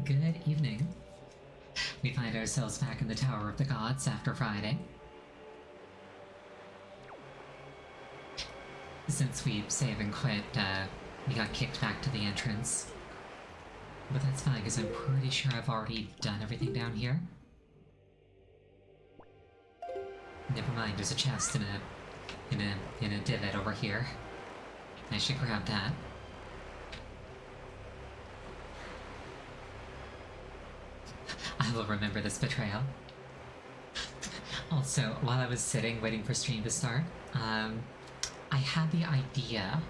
Good evening. We find ourselves back in the Tower of the Gods after Friday. Since we save and quit, we got kicked back to the entrance. But that's fine, because I'm pretty sure I've already done everything down here. Never mind, there's a chest in a divot over here. I should grab that. I will remember this betrayal. Also, while I was sitting waiting for stream to start, I had the idea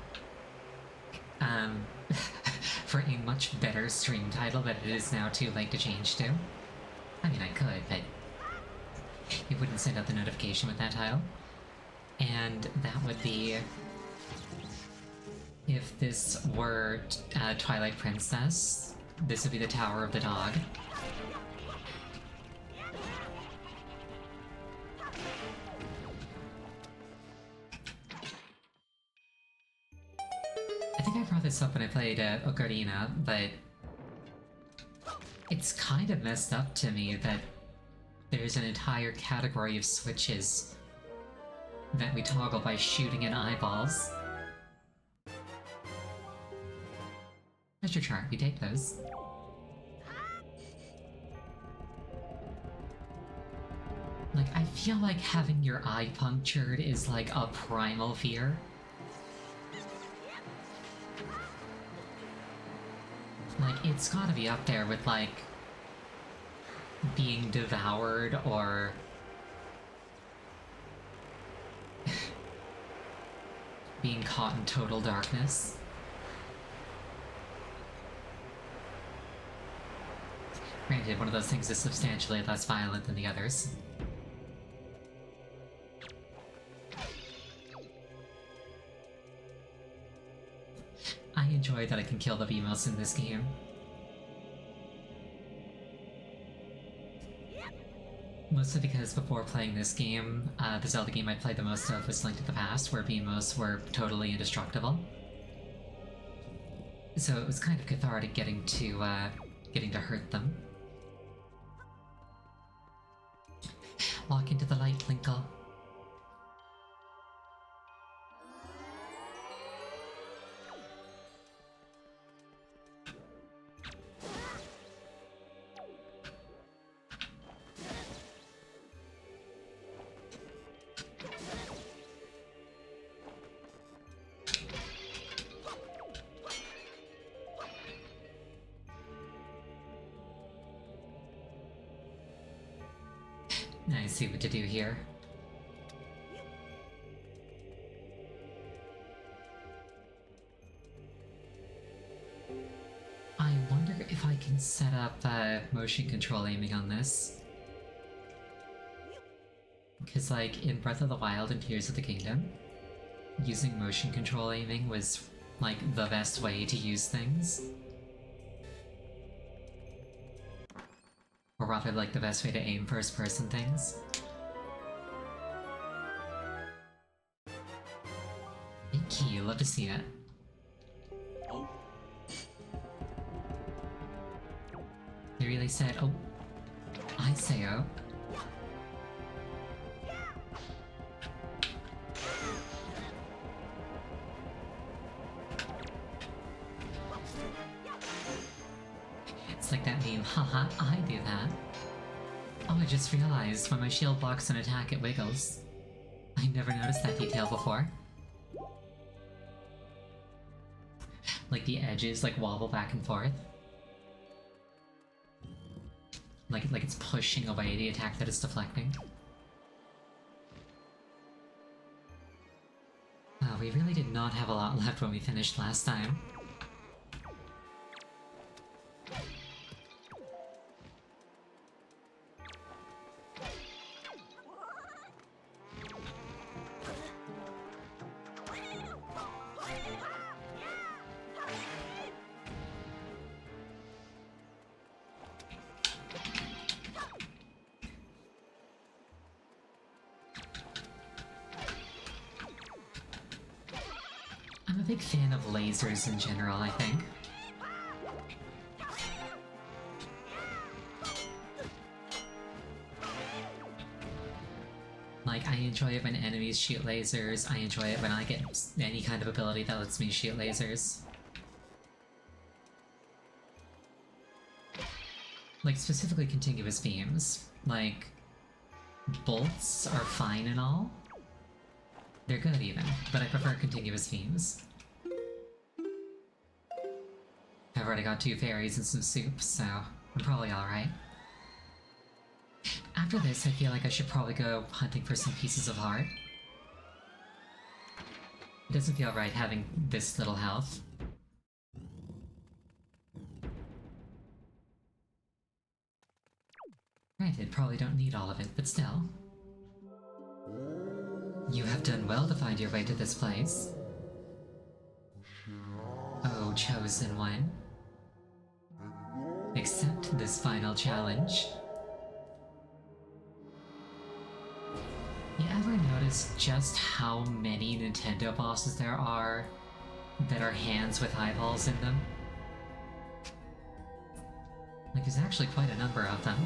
for a much better stream title, but it is now too late to change to. I mean, I could, but it wouldn't send out the notification with that title. And that would be... if this were Twilight Princess, this would be the Tower of the Dog. I think I brought this up when I played Ocarina, but it's kind of messed up to me that there's an entire category of switches that we toggle by shooting in eyeballs. Treasure chart, we take those. Like, I feel like having your eye punctured is like a primal fear. Like, it's gotta be up there with, like, being devoured or... being caught in total darkness. Granted, one of those things is substantially less violent than the others. I enjoy that I can kill the Beamos in this game. Mostly because before playing this game, the Zelda game I played the most of was Link to the Past, where Beamos were totally indestructible. So it was kind of cathartic getting to hurt them. Walk into the light, Linkle. I see what to do here. I wonder if I can set up motion control aiming on this. Because, like, in Breath of the Wild and Tears of the Kingdom, using motion control aiming was, like, the best way to use things. Or rather, like, the best way to aim first-person things. Thank you, love to see it. They really said, oh, I say oh. It's like that meme, haha, I do that. Oh, I just realized when my shield blocks an attack, it wiggles. I never noticed that detail before. Like the edges, like, wobble back and forth. Like it's pushing away the attack that it's deflecting. We really did not have a lot left when we finished last time. I'm a big fan of lasers in general, I think. Like, I enjoy it when enemies shoot lasers. I enjoy it when I get any kind of ability that lets me shoot lasers. Like, specifically contiguous beams. Like, bolts are fine and all. They're good even, but I prefer contiguous beams. I've already got 2 fairies and some soup, so I'm probably alright. After this, I feel like I should probably go hunting for some pieces of heart. It doesn't feel right having this little health. Granted, probably don't need all of it, but still. You have done well to find your way to this place. Oh, chosen one. Accept this final challenge. You ever notice just how many Nintendo bosses there are that are hands with eyeballs in them? Like, there's actually quite a number of them.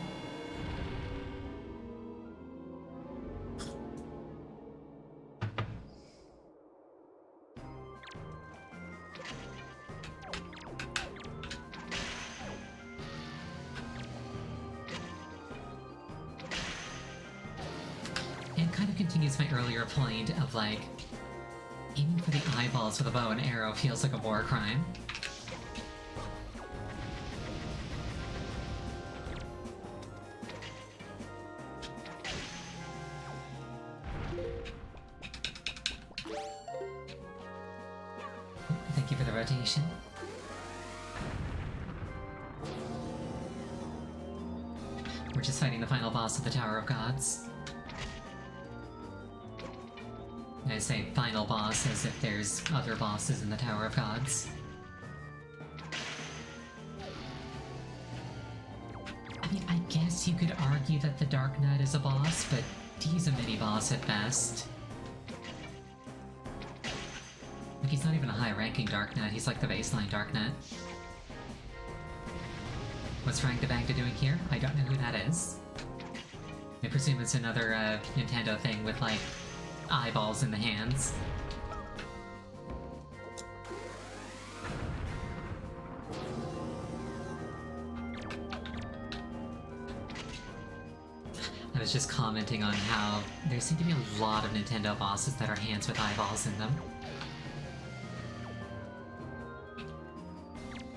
Continues my earlier point of like, aiming for the eyeballs with a bow and arrow feels like a war crime. Thank you for the rotation. We're just fighting the final boss of the Tower of Gods. I say final boss as if there's other bosses in the Tower of Gods. I mean, I guess you could argue that the Dark Knight is a boss, but he's a mini-boss at best. Like, he's not even a high-ranking Dark Knight, he's like the baseline Dark Knight. What's Rang Dabangda doing here? I don't know who that is. I presume it's another Nintendo thing with, like, eyeballs in the hands. I was just commenting on how there seem to be a lot of Nintendo bosses that are hands with eyeballs in them.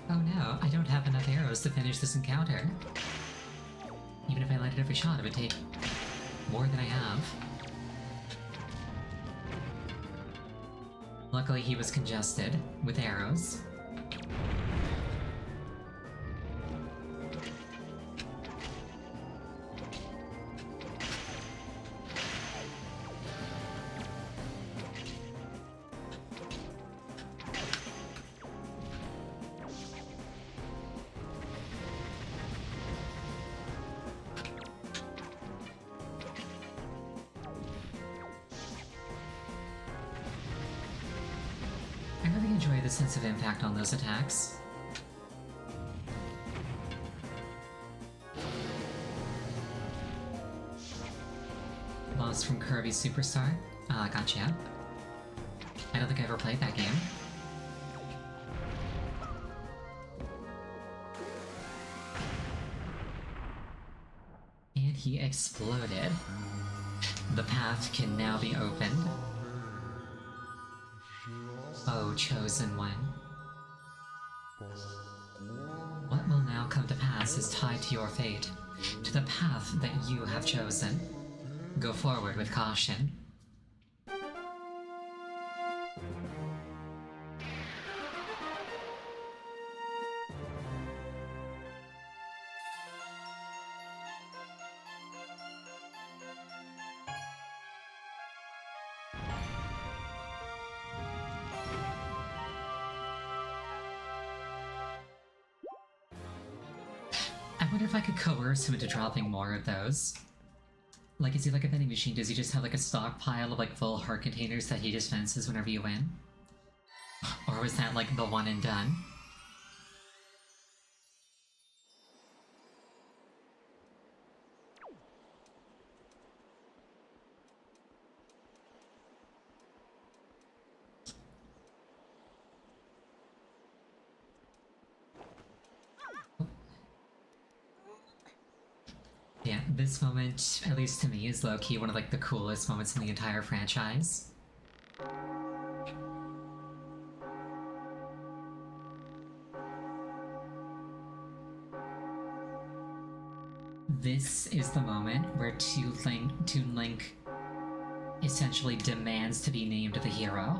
Oh no, I don't have enough arrows to finish this encounter. Even if I lighted every shot, it would take more than I have. Luckily he was congested with arrows. I really enjoy the sense of impact on those attacks. Boss from Kirby Superstar? Gotcha. I don't think I ever played that game. And he exploded. The path can now be opened. Oh, chosen one. What will now come to pass is tied to your fate, to the path that you have chosen. Go forward with caution. I wonder if I could coerce him into dropping more of those. Like, is he like a vending machine? Does he just have like a stockpile of like full heart containers that he dispenses whenever you win? Or was that like the one and done? this moment, at least to me, is low-key one of like the coolest moments in the entire franchise. This is the moment where Toon Link essentially demands to be named the hero.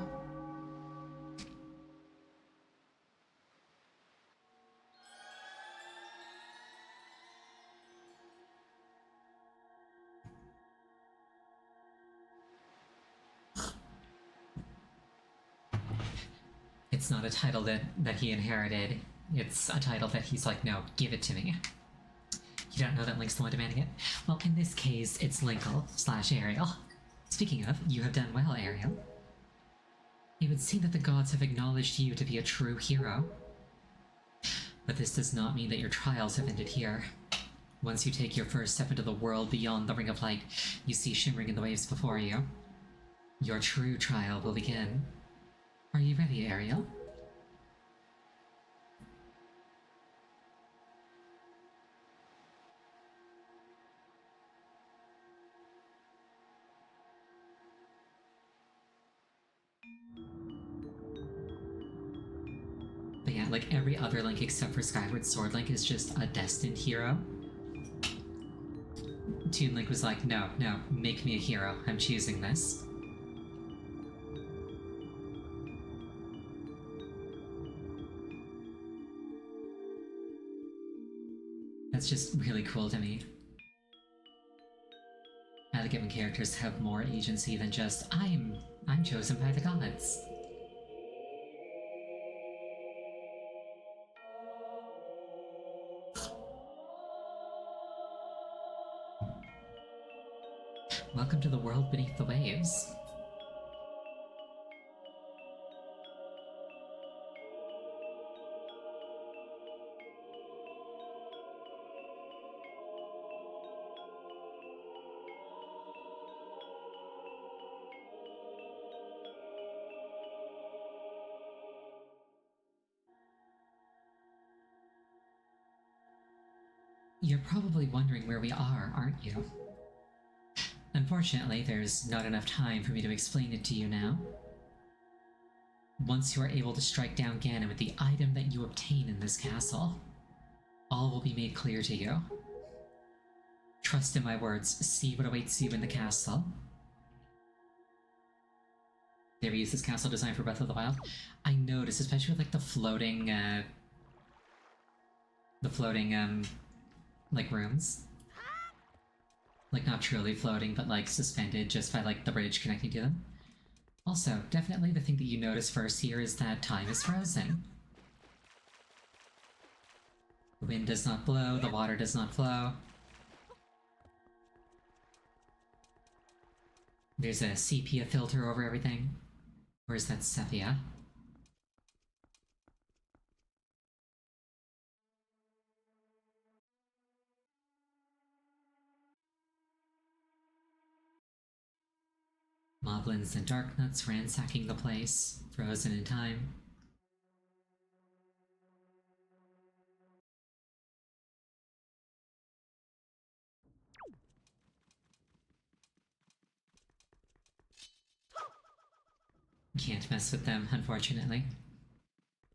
It's not a title that he inherited. It's a title that he's like, no, give it to me. You don't know that Link's the one demanding it? Well, in this case, it's Linkle/Ariel. Speaking of, you have done well, Ariel. It would seem that the gods have acknowledged you to be a true hero. But this does not mean that your trials have ended here. Once you take your first step into the world beyond the Ring of Light you see shimmering in the waves before you, your true trial will begin. Are you ready, Ariel? But yeah, like every other Link except for Skyward Sword Link is just a destined hero. Toon Link was like, no, make me a hero. I'm choosing this. That's just really cool to me. I like it when characters have more agency than just, I'm chosen by the gods. Welcome to the world beneath the waves. You're probably wondering where we are, aren't you? Unfortunately, there's not enough time for me to explain it to you now. Once you are able to strike down Ganon with the item that you obtain in this castle, all will be made clear to you. Trust in my words, see what awaits you in the castle. They reused this castle design for Breath of the Wild. I noticed, especially with like the floating, like rooms. Like not truly floating, but like suspended just by like the bridge connecting to them. Also, definitely the thing that you notice first here is that time is frozen. The wind does not blow, the water does not flow. There's a sepia filter over everything. Or is that sepia? Moblins and Darknuts ransacking the place, frozen in time. Can't mess with them, unfortunately.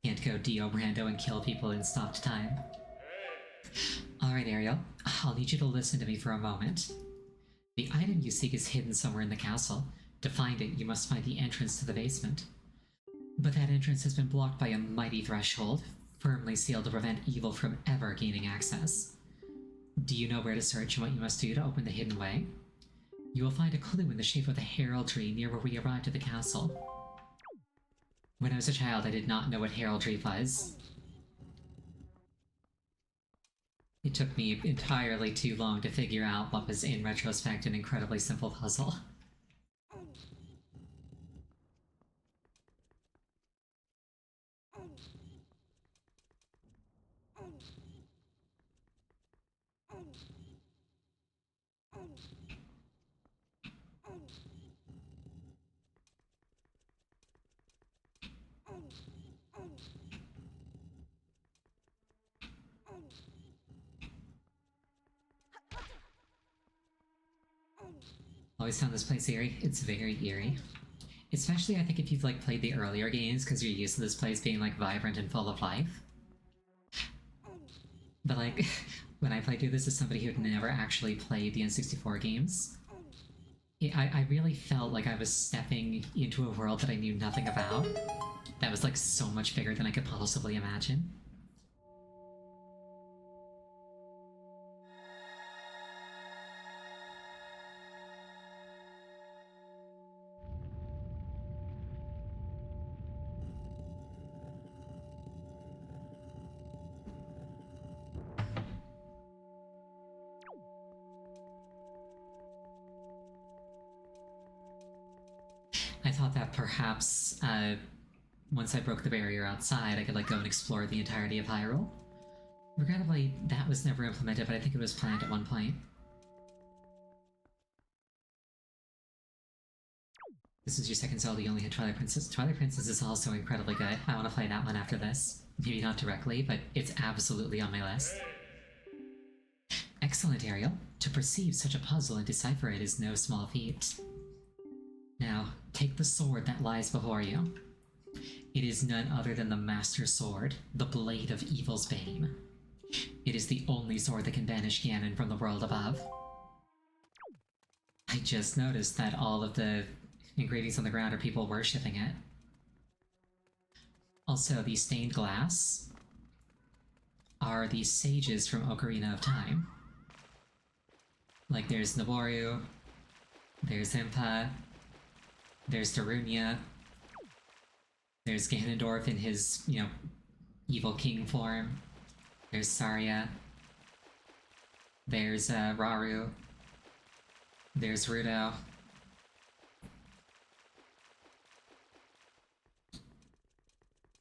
Can't go Dio Brando and kill people in stopped time. Alright, Ariel, I'll need you to listen to me for a moment. The item you seek is hidden somewhere in the castle. To find it, you must find the entrance to the basement. But that entrance has been blocked by a mighty threshold, firmly sealed to prevent evil from ever gaining access. Do you know where to search and what you must do to open the hidden way? You will find a clue in the shape of the heraldry near where we arrived at the castle. When I was a child, I did not know what heraldry was. It took me entirely too long to figure out what was, in retrospect, an incredibly simple puzzle. Always found this place eerie. It's very eerie. Especially, I think, if you've like played the earlier games, because you're used to this place being like vibrant and full of life. But like, when I played through this as somebody who'd never actually played the N64 games, I really felt like I was stepping into a world that I knew nothing about. That was like so much bigger than I could possibly imagine. I thought that perhaps once I broke the barrier outside, I could like go and explore the entirety of Hyrule. Regrettably, that was never implemented, but I think it was planned at one point. This is your second Zelda, you only had Twilight Princess. Twilight Princess is also incredibly good. I want to play that one after this. Maybe not directly, but it's absolutely on my list. Excellent, Ariel. To perceive such a puzzle and decipher it is no small feat. Now, take the sword that lies before you. It is none other than the Master Sword, the Blade of Evil's Bane. It is the only sword that can banish Ganon from the world above. I just noticed that all of the ingredients on the ground are people worshipping it. Also, the stained glass are the sages from Ocarina of Time. Like, there's Naboru, there's Impa, there's Darunia, there's Ganondorf in his, evil king form, there's Saria, there's Rauru, there's Ruto.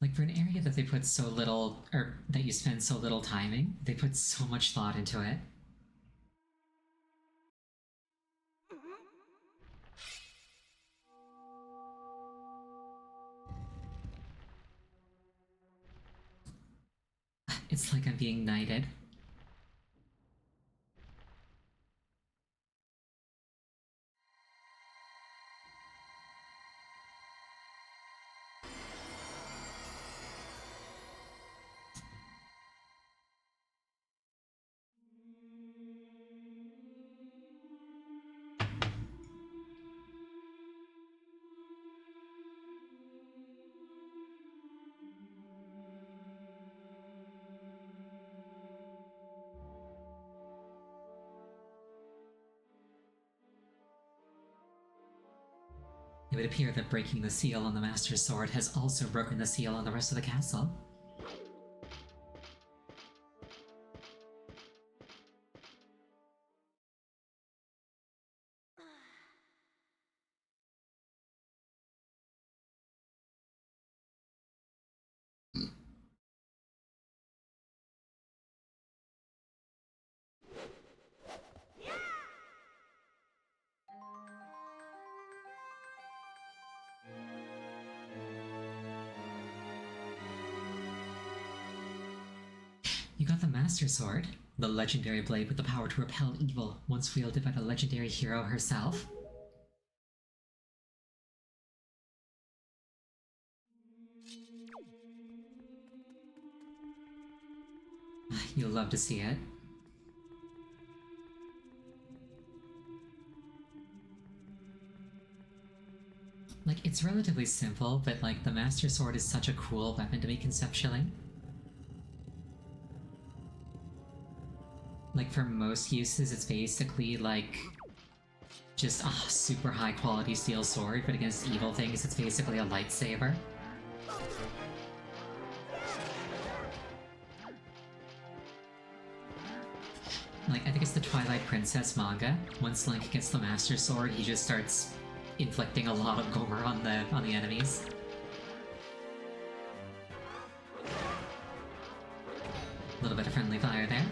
Like, for an area that they put so little, or that you spend so little timing, they put so much thought into it. It's like I'm being knighted. It would appear that breaking the seal on the Master Sword has also broken the seal on the rest of the castle. You got the Master Sword, the legendary blade with the power to repel evil, once wielded by the legendary hero herself. You'll love to see it. Like, it's relatively simple, but like, the Master Sword is such a cool weapon to me conceptually. Like, for most uses, it's basically like just a super high quality steel sword, but against evil things, it's basically a lightsaber. Like, I think it's the Twilight Princess manga. Once Link gets the Master Sword, he just starts inflicting a lot of gore on the enemies. A little bit of friendly fire there.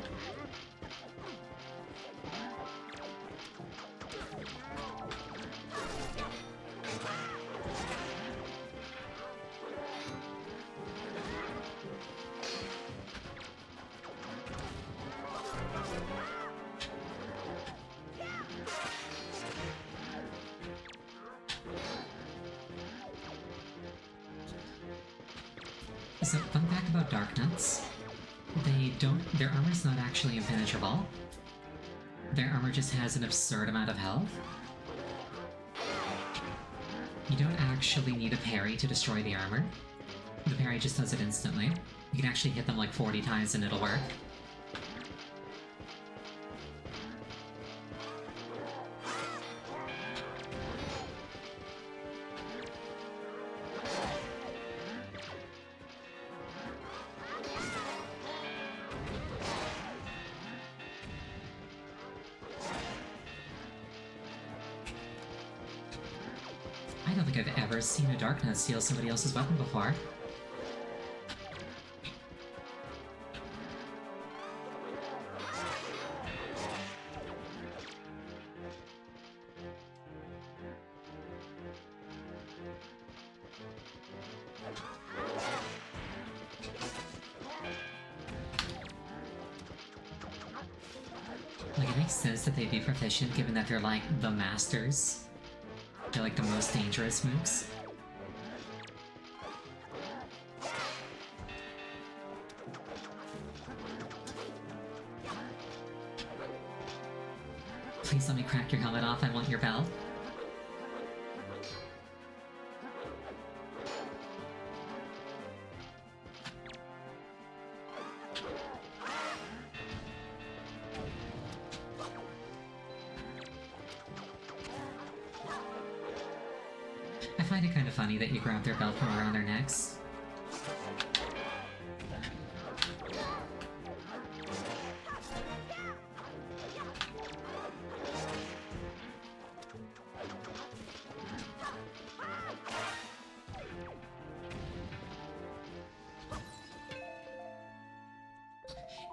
So, fun fact about Darknuts. Their armor's not actually impenetrable. Their armor just has an absurd amount of health. You don't actually need a parry to destroy the armor. The parry just does it instantly. You can actually hit them like 40 times and it'll work. I don't think I've ever seen a Darknut steal somebody else's weapon before. Like, it makes sense that they'd be proficient given that they're like the masters. They're like the most dangerous moves. Please let me crack your helmet off, I want your belt. I find it kind of funny that you grab their belt from around their necks.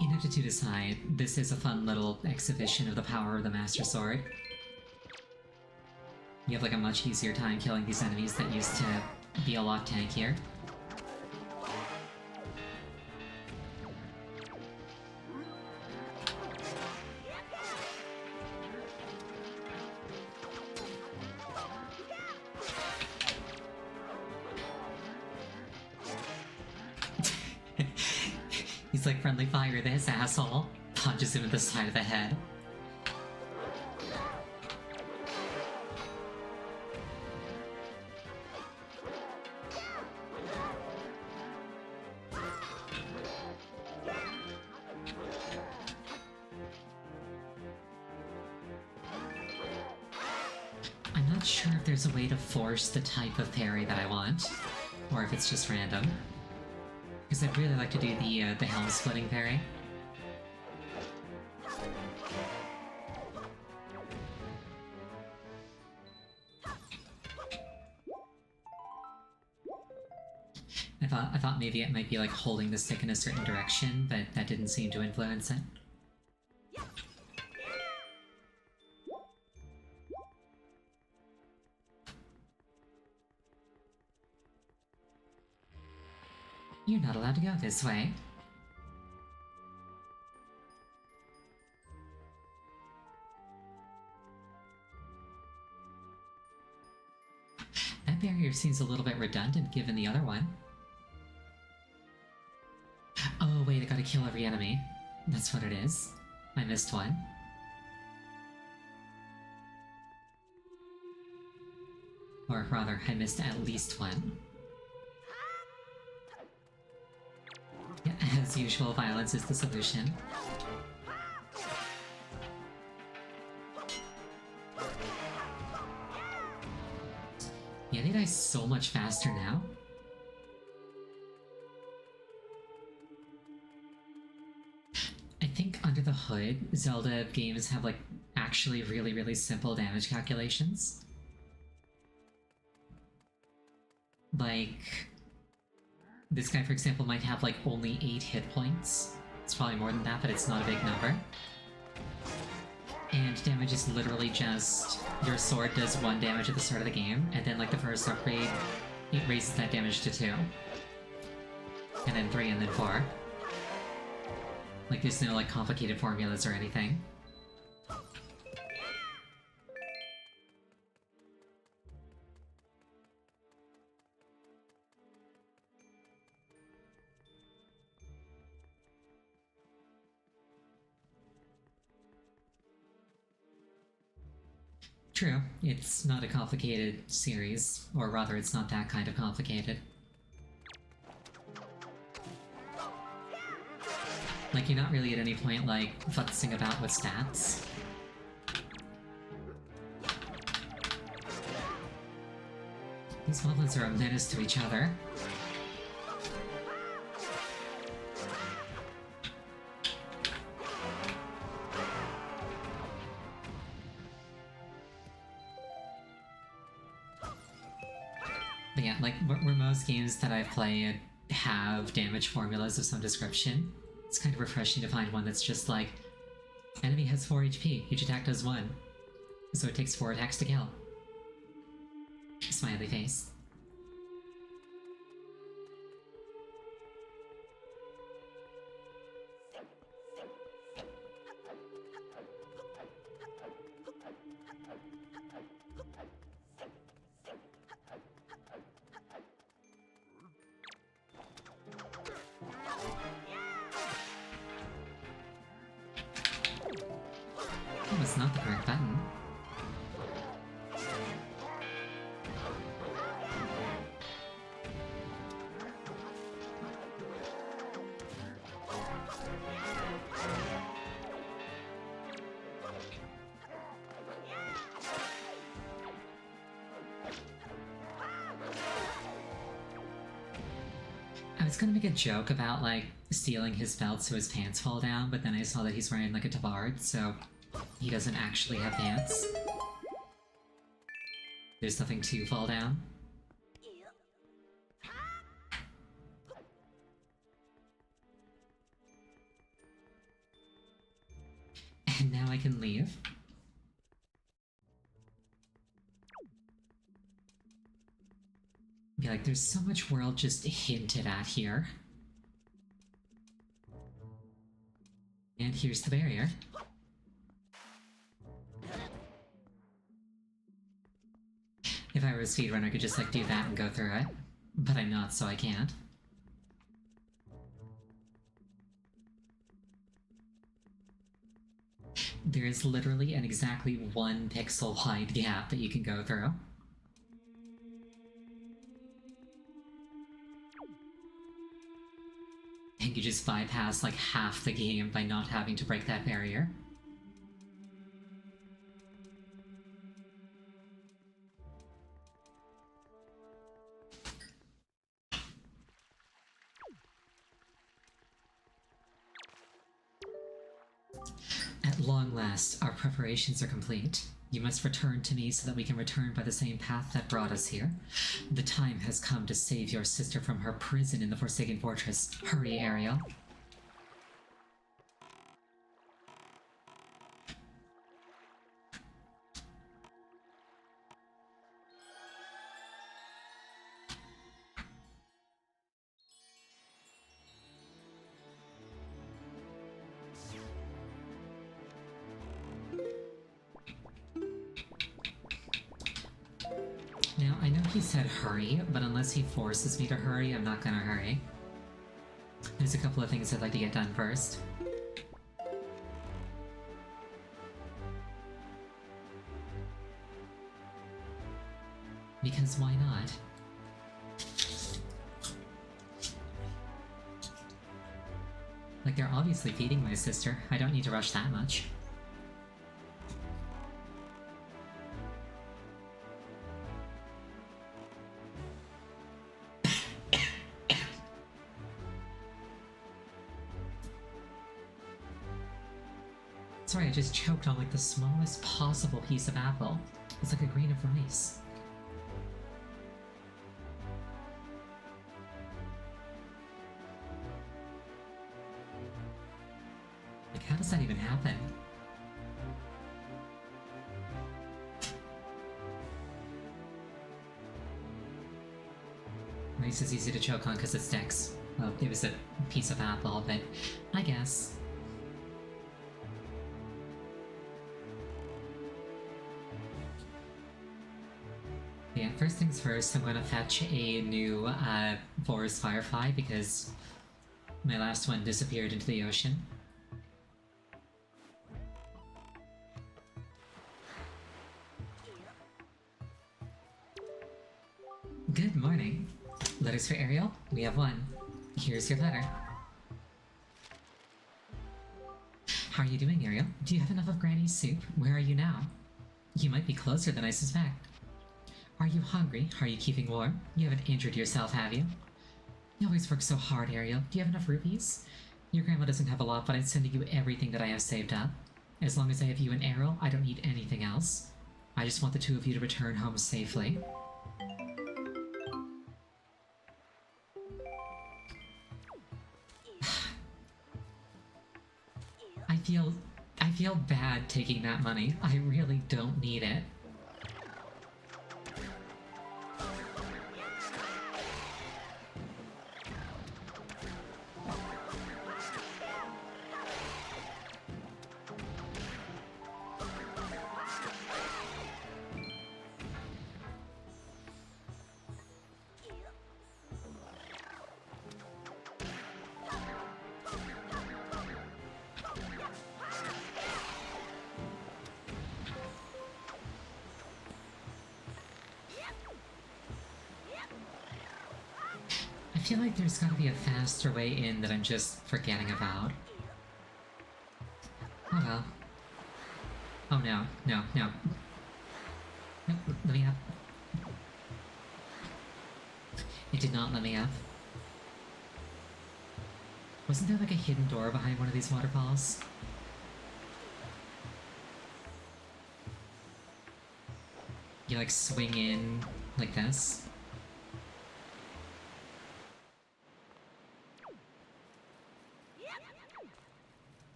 Ineptitude aside, this is a fun little exhibition of the power of the Master Sword. You have like a much easier time killing these enemies that used to be a lot tankier. He's like, friendly fire this, asshole. Punches him in the side of the head. I'm not sure if there's a way to force the type of parry that I want, or if it's just random. Because I'd really like to do the helm splitting parry. I thought maybe it might be like holding the stick in a certain direction, but that didn't seem to influence it. You're not allowed to go this way. That barrier seems a little bit redundant given the other one. Oh wait, I gotta kill every enemy. That's what it is. I missed one. Or rather, I missed at least one. Yeah, as usual, violence is the solution. Yeah, they die so much faster now. I think under the hood, Zelda games have like actually really simple damage calculations. Like, this guy, for example, might have like only 8 hit points. It's probably more than that, but it's not a big number. And damage is literally just your sword does 1 damage at the start of the game, and then like the first upgrade, it raises that damage to 2. And then 3, and then 4. Like there's no like complicated formulas or anything. True, it's not a complicated series, or rather, it's not that kind of complicated. Like, you're not really at any point, like, futzing about with stats. These moblins are a menace to each other. But yeah, like, where most games that I've played have damage formulas of some description, it's kind of refreshing to find one that's just like, enemy has 4 HP, each attack does 1, so it takes 4 attacks to kill. Smiley face. That was not the correct button. I was gonna make a joke about, like, stealing his belt so his pants fall down, but then I saw that he's wearing, like, a tabard, so he doesn't actually have pants. There's nothing to fall down. And now I can leave. Be like, there's so much world just hinted at here. And here's the barrier. If I were a speedrunner, I could just, like, do that and go through it. But I'm not, so I can't. There is literally an exactly 1 pixel wide gap that you can go through. And you just bypass, like, half the game by not having to break that barrier. At long last, our preparations are complete. You must return to me so that we can return by the same path that brought us here. The time has come to save your sister from her prison in the Forsaken Fortress. Hurry, Ariel. Now, I know he said hurry, but unless he forces me to hurry, I'm not gonna hurry. There's a couple of things I'd like to get done first. Because why not? Like, they're obviously feeding my sister. I don't need to rush that much. Sorry, I just choked on, like, the smallest possible piece of apple. It's like a grain of rice. Like, how does that even happen? Rice is easy to choke on because it sticks. Well, it was a piece of apple, but I guess. Yeah, first things first, I'm gonna fetch a new Forest Firefly because my last one disappeared into the ocean. Letters for Ariel? We have one. Here's your letter. How are you doing, Ariel? Do you have enough of Granny's soup? Where are you now? You might be closer than I suspect. Are you hungry? Are you keeping warm? You haven't injured yourself, have you? You always work so hard, Ariel. Do you have enough rupees? Your grandma doesn't have a lot, but I'm sending you everything that I have saved up. As long as I have you and Ariel, I don't need anything else. I just want the two of you to return home safely. I feel bad taking that money. I really don't need it. I feel like there's gotta be a faster way in that I'm just forgetting about. Oh well. Oh no, no, no. No, let me up. It did not let me up. Wasn't there like a hidden door behind one of these waterfalls? You like swing in like this?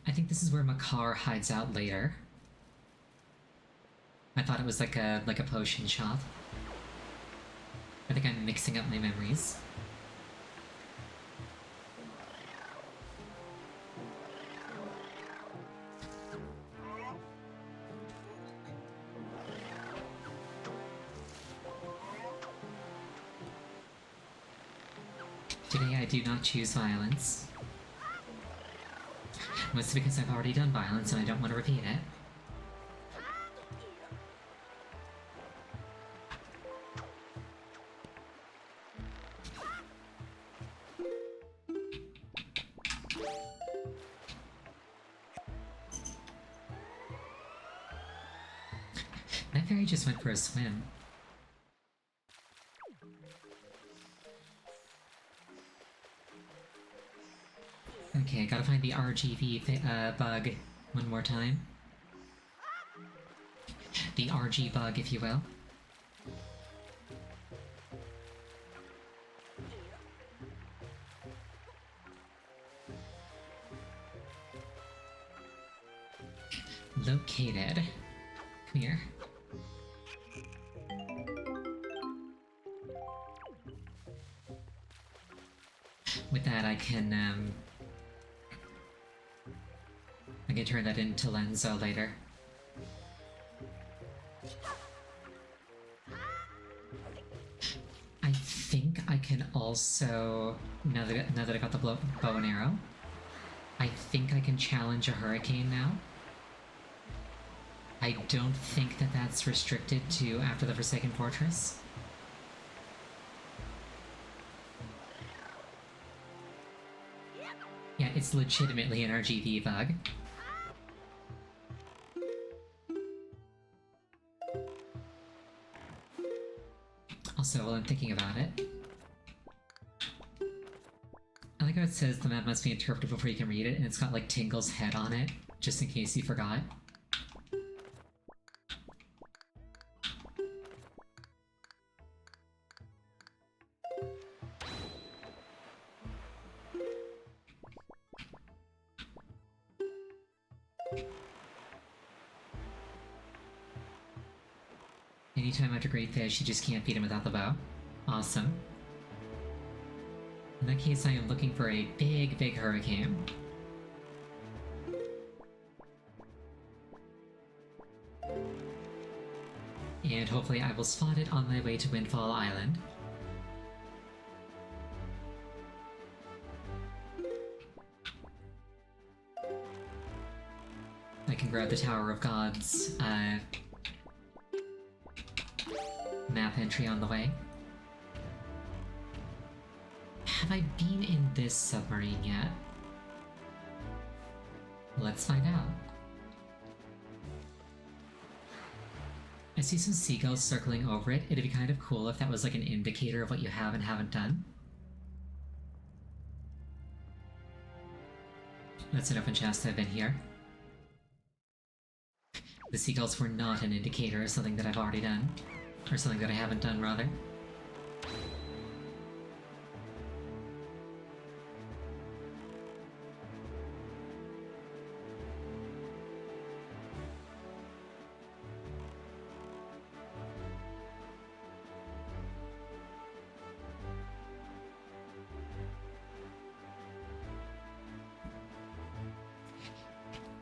I think this is where Makar hides out later. I thought it was like a potion shop. I think I'm mixing up my memories. Today I do not choose violence. Mostly because I've already done violence and I don't want to repeat it. That fairy just went for a swim. Okay, gotta find the RGB bug one more time. The RG bug, if you will. Located. Come here. With that, I can turn that into Lenzo later. I think I can also, now that I got the bow and arrow, I think I can challenge a hurricane now. I don't think that that's restricted to after the Forsaken Fortress. Yeah, it's legitimately an RGB bug. Also, while I'm thinking about it, I like how it says the map must be interpreted before you can read it, and it's got like Tingle's head on it, just in case you forgot. Anytime after Great Fish, you just can't beat him without the bow. Awesome. In that case, I am looking for a big, big hurricane. And hopefully I will spot it on my way to Windfall Island. I can grab the Tower of Gods, map entry on the way. Have I been in this submarine yet? Let's find out. I see some seagulls circling over it. It'd be kind of cool if that was like an indicator of what you have and haven't done. That's an open chest. I've been here. The seagulls were not an indicator of something that I've already done. Or something that I haven't done, rather.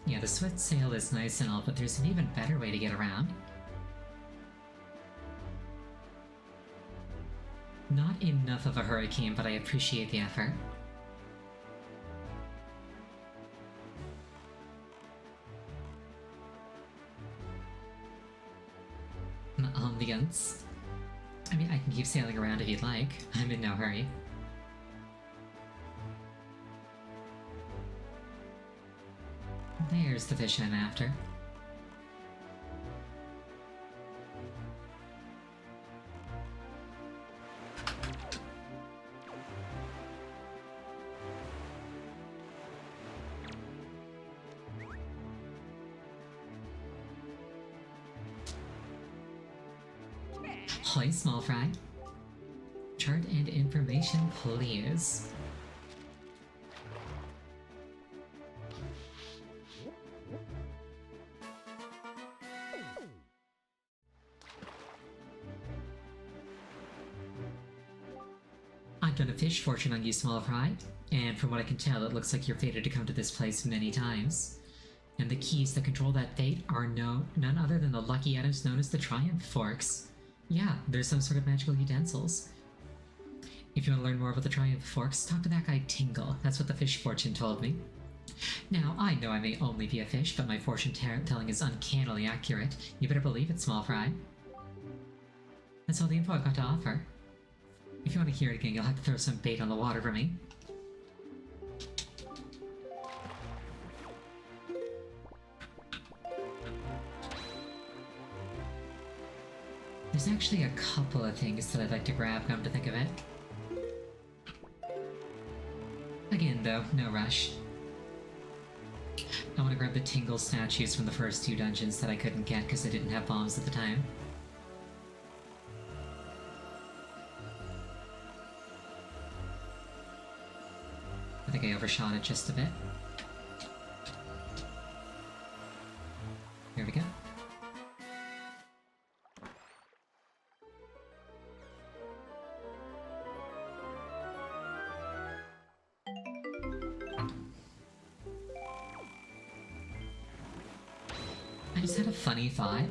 Yeah, the swift sail is nice and all, but there's an even better way to get around. Not enough of a hurricane, but I appreciate the effort. Ambience. I mean, I can keep sailing around if you'd like. I'm in no hurry. There's the fish I'm after. Hoy, small fry. Chart and information, please. I've done a fish fortune on you, small fry, and from what I can tell, it looks like you're fated to come to this place many times. And the keys that control that fate are none other than the lucky items known as the Triumph Forks. Yeah, there's some sort of magical utensils. If you want to learn more about the Triumph Forks, talk to that guy Tingle. That's what the fish fortune told me. Now, I know I may only be a fish, but my fortune telling is uncannily accurate. You better believe it, small fry. That's all the info I've got to offer. If you want to hear it again, you'll have to throw some bait on the water for me. There's actually a couple of things that I'd like to grab, come to think of it. Again, though, no rush. I want to grab the Tingle statues from the first two dungeons that I couldn't get because I didn't have bombs at the time. I think I overshot it just a bit. There we go. I just had a funny thought.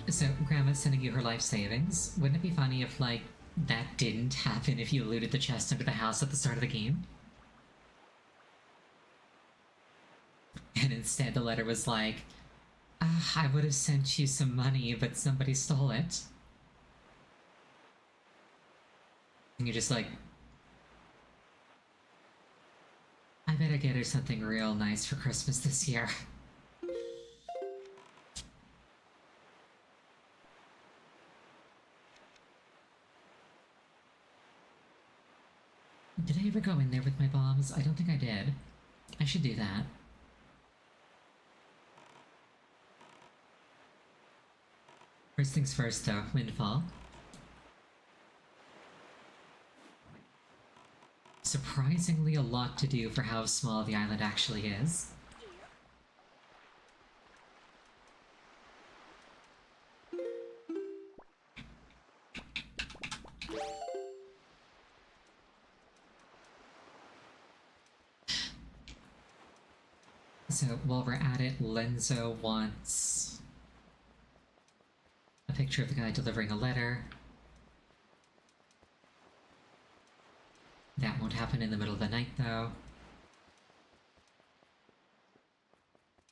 So, Grandma's sending you her life savings. Wouldn't it be funny if, like, that didn't happen if you looted the chest under the house at the start of the game? And instead the letter was like, I would have sent you some money, but somebody stole it. And you're just like, I better get her something real nice for Christmas this year. Did I ever go in there with my bombs? I don't think I did. I should do that. First things first though, Windfall. Surprisingly a lot to do for how small the island actually is. So while we're at it, Lenzo wants a picture of the guy delivering a letter. That won't happen in the middle of the night, though.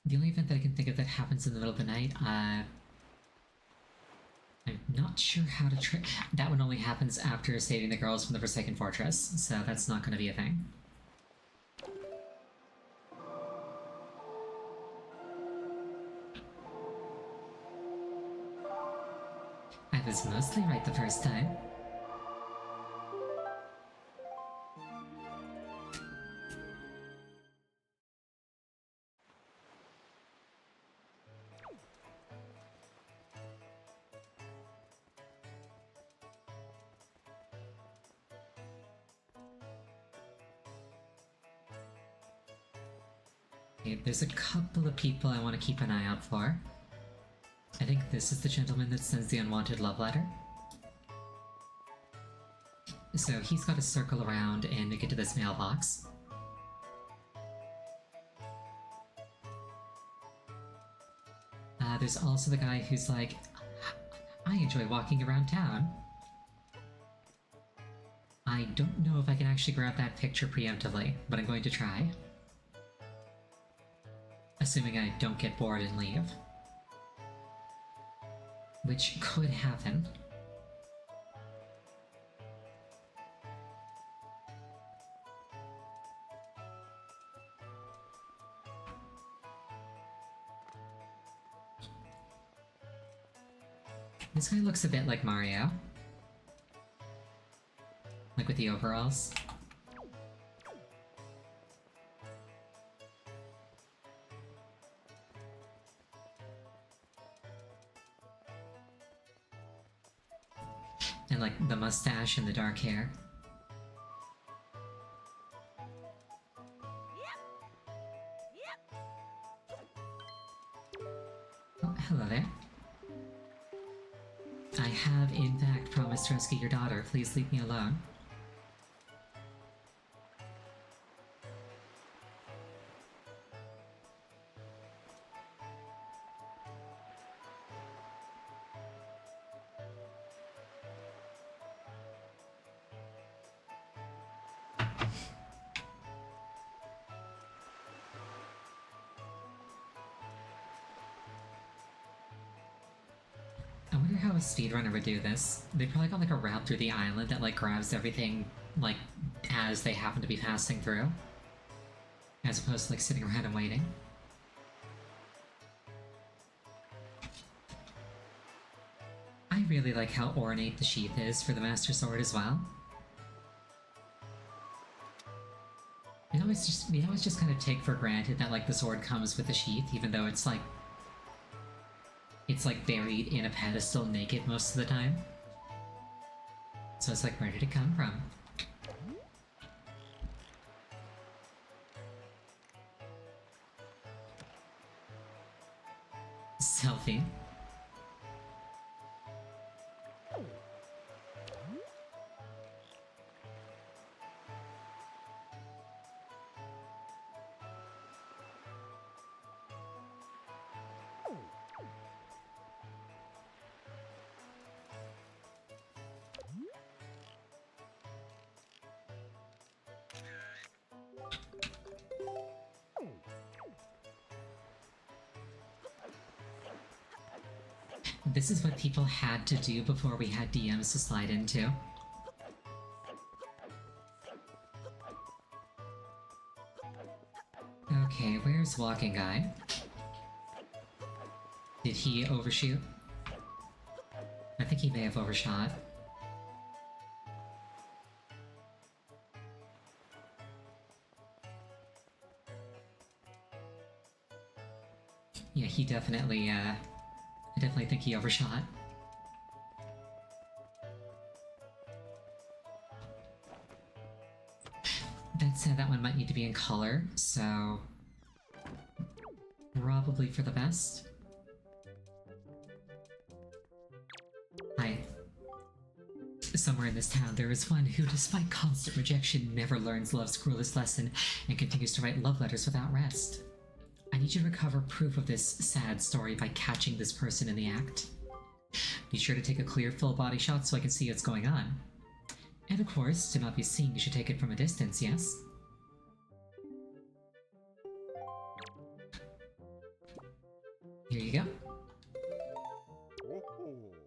The only event that I can think of that happens in the middle of the night, I not sure how to that one only happens after saving the girls from the Forsaken Fortress, so that's not going to be a thing. I was mostly right the first time. Okay, there's a couple of people I want to keep an eye out for. I think this is the gentleman that sends the unwanted love letter. So he's got to circle around and get to this mailbox. There's also the guy who's like, I enjoy walking around town. I don't know if I can actually grab that picture preemptively, but I'm going to try. Assuming I don't get bored and leave. Which could happen. This guy looks a bit like Mario. Like with the overalls. And like the mustache and the dark hair. Oh, hello there. I have, in fact, promised to rescue your daughter. Please leave me alone. I wonder how a speedrunner would do this. They probably got like a route through the island that like grabs everything like as they happen to be passing through. As opposed to like sitting around and waiting. I really like how ornate the sheath is for the Master Sword as well. We always just kind of take for granted that like the sword comes with the sheath, even though it's like buried in a pedestal naked most of the time. So it's like, where did it come from? Selfie. This is what people had to do before we had DMs to slide into. Okay, where's Walking Guy? Did he overshoot? I think he may have overshot. Yeah, he definitely, I definitely think he overshot. That said, that one might need to be in color, so... probably for the best. Hi. Somewhere in this town, there is one who, despite constant rejection, never learns love's cruelest lesson and continues to write love letters without rest. I need you to recover proof of this sad story by catching this person in the act. Be sure to take a clear full body shot so I can see what's going on. And of course, to not be seen, you should take it from a distance, yes? Here you go.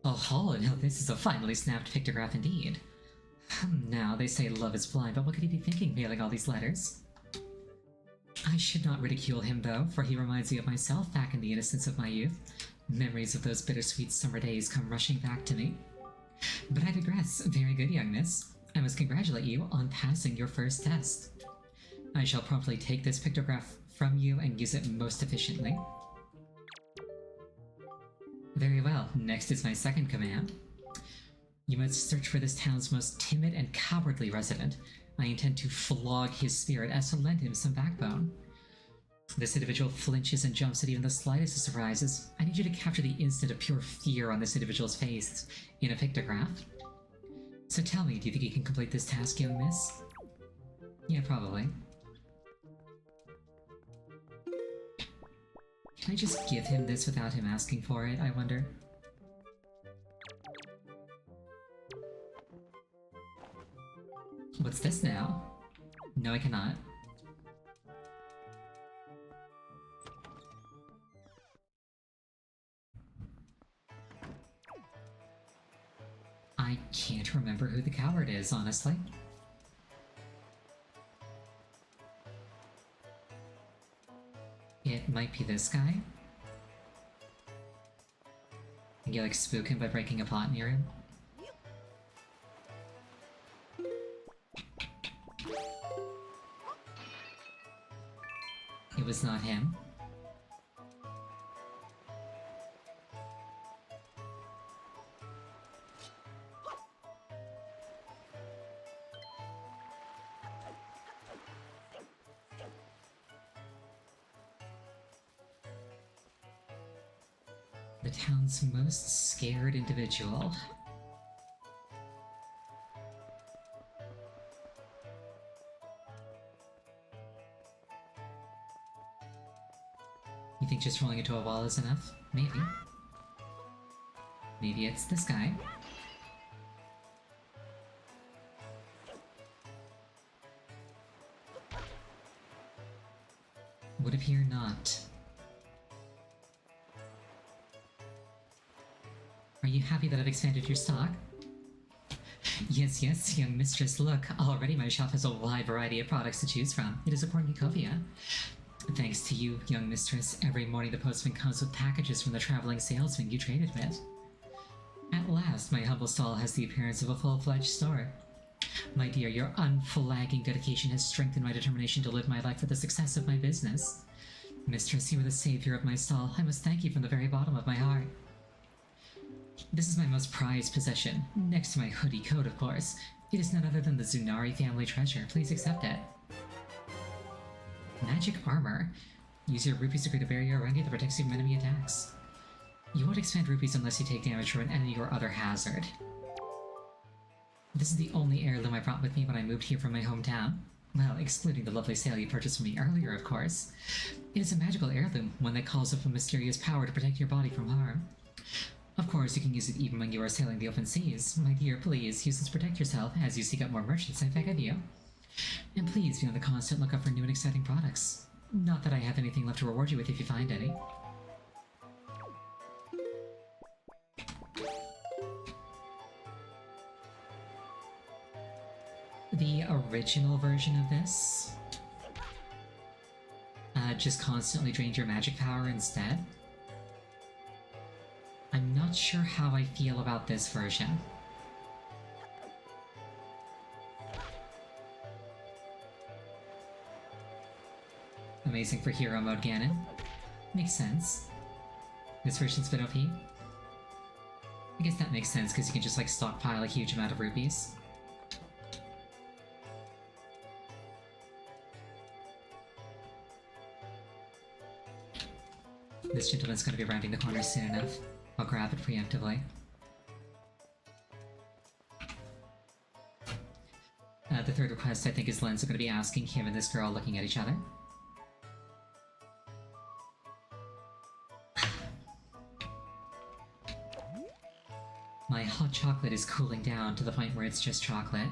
A Oh, now this is a finely snapped pictograph indeed. Now, they say love is blind, but what could he be thinking mailing all these letters? I should not ridicule him, though, for he reminds me of myself back in the innocence of my youth. Memories of those bittersweet summer days come rushing back to me. But I digress. Very good, young miss. I must congratulate you on passing your first test. I shall promptly take this pictograph from you and use it most efficiently. Very well, next is my second command. You must search for this town's most timid and cowardly resident. I intend to flog his spirit as to lend him some backbone. This individual flinches and jumps at even the slightest of surprises. I need you to capture the instant of pure fear on this individual's face in a pictograph. So tell me, do you think you can complete this task, young miss? Yeah, probably. Can I just give him this without him asking for it, I wonder? What's this now? No, I cannot. I can't remember who the coward is, honestly. It might be this guy. Can you like spook him by breaking a pot near him? It was not him. The town's most scared individual. You think just rolling into a wall is enough? Maybe. Maybe it's this guy. Would appear not. Are you happy that I've expanded your stock? Yes, yes, young mistress, look. Already my shop has a wide variety of products to choose from. It is a cornucopia. Thanks to you, young mistress, every morning the postman comes with packages from the traveling salesman you traded with. At last, my humble stall has the appearance of a full-fledged store. My dear, your unflagging dedication has strengthened my determination to live my life for the success of my business. Mistress, you are the savior of my stall. I must thank you from the very bottom of my heart. This is my most prized possession, next to my hoodie coat, of course. It is none other than the Zunari family treasure. Please accept it. Magic armor. Use your rupees to create a barrier around you that protects you from enemy attacks. You won't expand rupees unless you take damage from an enemy or other hazard. This is the only heirloom I brought with me when I moved here from my hometown. Well, excluding the lovely sail you purchased from me earlier, of course. It is a magical heirloom, one that calls up a mysterious power to protect your body from harm. Of course, you can use it even when you are sailing the open seas. My dear, please, use this to protect yourself as you seek out more merchants, I beg of you. And please be on the constant lookout for new and exciting products. Not that I have anything left to reward you with if you find any. The original version of this just constantly drained your magic power instead. I'm not sure how I feel about this version. Amazing for hero mode, Ganon. Makes sense. This version's been OP. I guess that makes sense because you can just like stockpile a huge amount of rupees. This gentleman's gonna be rounding the corner soon enough. I'll grab it preemptively. The third request I think is Len's gonna be asking him and this girl looking at each other. My hot chocolate is cooling down to the point where it's just chocolate.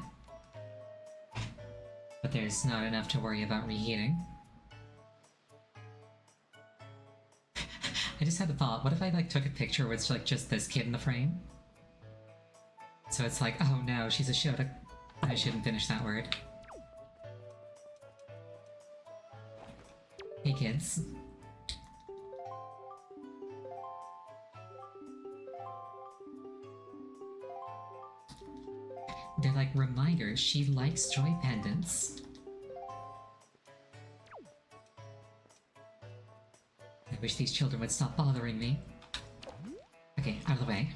But there's not enough to worry about reheating. I just had a thought, what if I like took a picture with like just this kid in the frame? So it's like, oh no, she's a Shota. I shouldn't finish that word. Hey kids. They're like reminders. She likes joy pendants. I wish these children would stop bothering me. Okay, out of the way.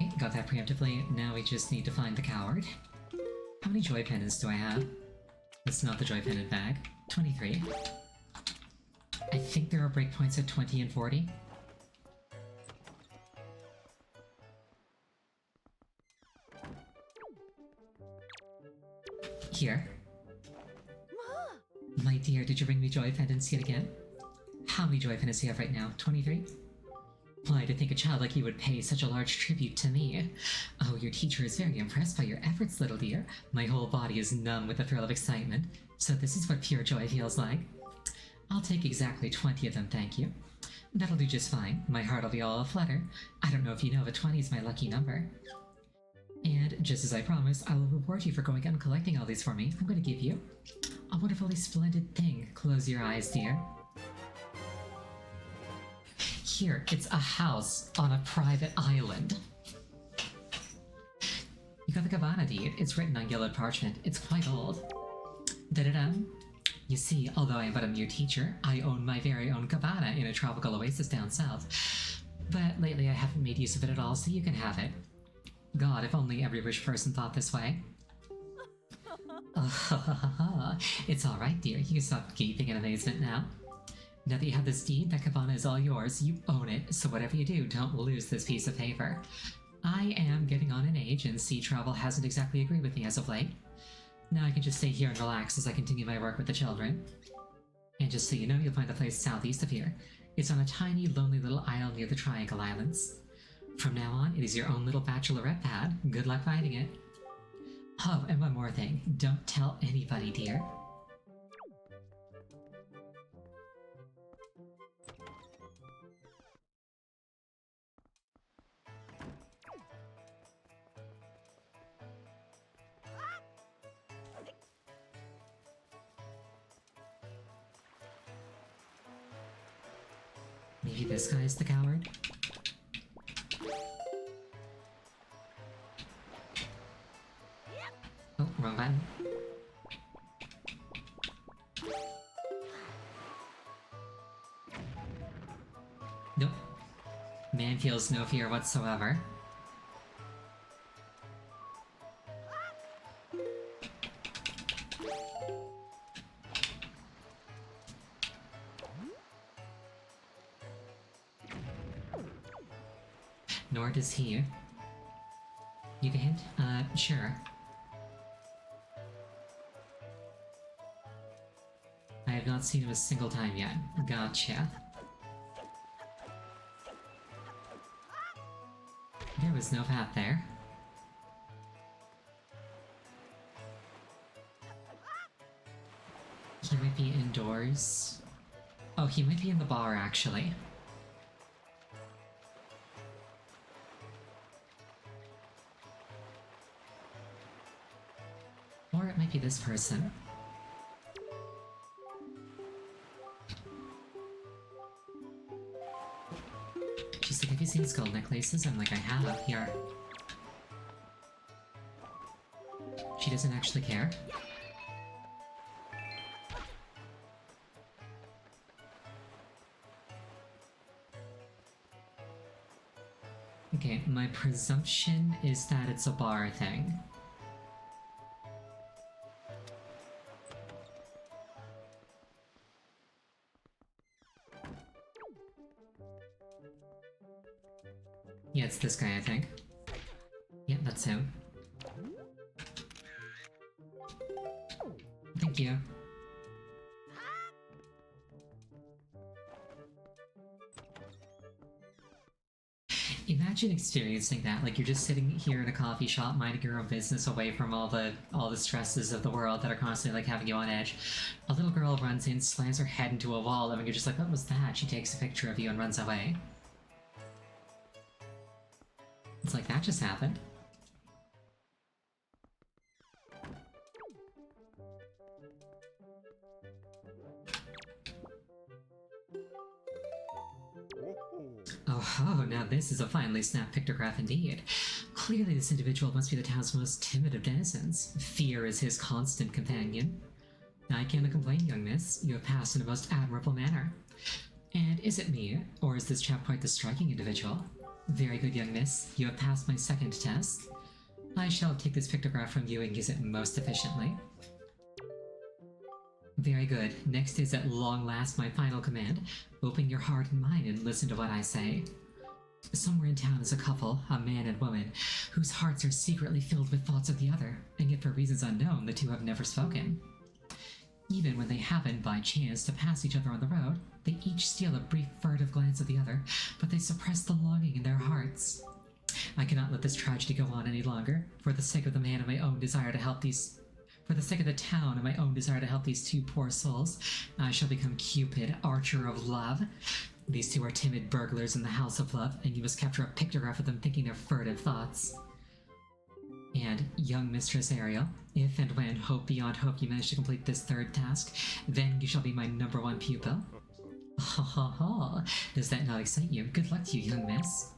Okay, got that preemptively. Now we just need to find the coward. How many joy pendants do I have? That's not the joy pendant bag. 23. I think there are breakpoints at 20 and 40. Here. My dear, did you bring me joy pendants yet again? How many joy pendants do you have right now? 23? Why, to think a child like you would pay such a large tribute to me. Oh, your teacher is very impressed by your efforts, little dear. My whole body is numb with the thrill of excitement. So this is what pure joy feels like. I'll take exactly 20 of them, thank you. That'll do just fine. My heart will be all aflutter. I don't know if you know, but 20 is my lucky number. And just as I promised, I will reward you for going out and collecting all these for me. I'm going to give you a wonderfully splendid thing. Close your eyes, dear. Here, it's a house on a private island. You got the Cabana deed. It's written on yellowed parchment. It's quite old. Da-da-da. You see, although I am but a mere teacher, I own my very own cabana in a tropical oasis down south. But lately I haven't made use of it at all, so you can have it. God, if only every rich person thought this way. It's alright, dear. You can stop gaping in amazement now. Now that you have this deed, that cabana is all yours. You own it, so whatever you do, don't lose this piece of paper. I am getting on in age, and sea travel hasn't exactly agreed with me as of late. Now I can just stay here and relax as I continue my work with the children. And just so you know, you'll find the place southeast of here. It's on a tiny, lonely little isle near the Triangle Islands. From now on, it is your own little bachelorette pad. Good luck finding it. Oh, and one more thing. Don't tell anybody, dear. Maybe this guy's the coward? Oh, wrong button. Nope. Man feels no fear whatsoever. Nor does he. Need a hint? Sure. I have not seen him a single time yet. Gotcha. There was no path there. He might be indoors. Oh, he might be in the bar, actually. Or it might be this person. She's like, have you seen skull necklaces? I'm like, I have, here. She doesn't actually care. Okay, my presumption is that it's a bar thing. Yeah, it's this guy, I think. Yeah, that's him. Thank you. Imagine experiencing that. Like, you're just sitting here in a coffee shop, minding your own business, away from all the stresses of the world that are constantly like having you on edge. A little girl runs in, slams her head into a wall, and you're just like, "What was that?" She takes a picture of you and runs away. It's like, that just happened. Oh, now this is a finely snapped pictograph indeed. Clearly this individual must be the town's most timid of denizens. Fear is his constant companion. I cannot complain, young miss. You have passed in a most admirable manner. And is it me, or is this chap quite the striking individual? Very good, young miss. You have passed my second test. I shall take this pictograph from you and use it most efficiently. Very good. Next is at long last my final command. Open your heart and mind and listen to what I say. Somewhere in town is a couple, a man and woman, whose hearts are secretly filled with thoughts of the other, and yet for reasons unknown the two have never spoken. Even when they happen, by chance, to pass each other on the road, they each steal a brief furtive glance at the other, but they suppress the longing in their hearts. I cannot let this tragedy go on any longer. For the sake of the man and my own desire to help these... For the sake of the town and my own desire to help these two poor souls, I shall become Cupid, archer of love. These two are timid burglars in the house of love, and you must capture a pictograph of them thinking their furtive thoughts. And, young Mistress Ariel, if and when, hope beyond hope, you manage to complete this third task, then you shall be my #1 pupil. Ha ha ha! Does that not excite you? Good luck to you, young miss.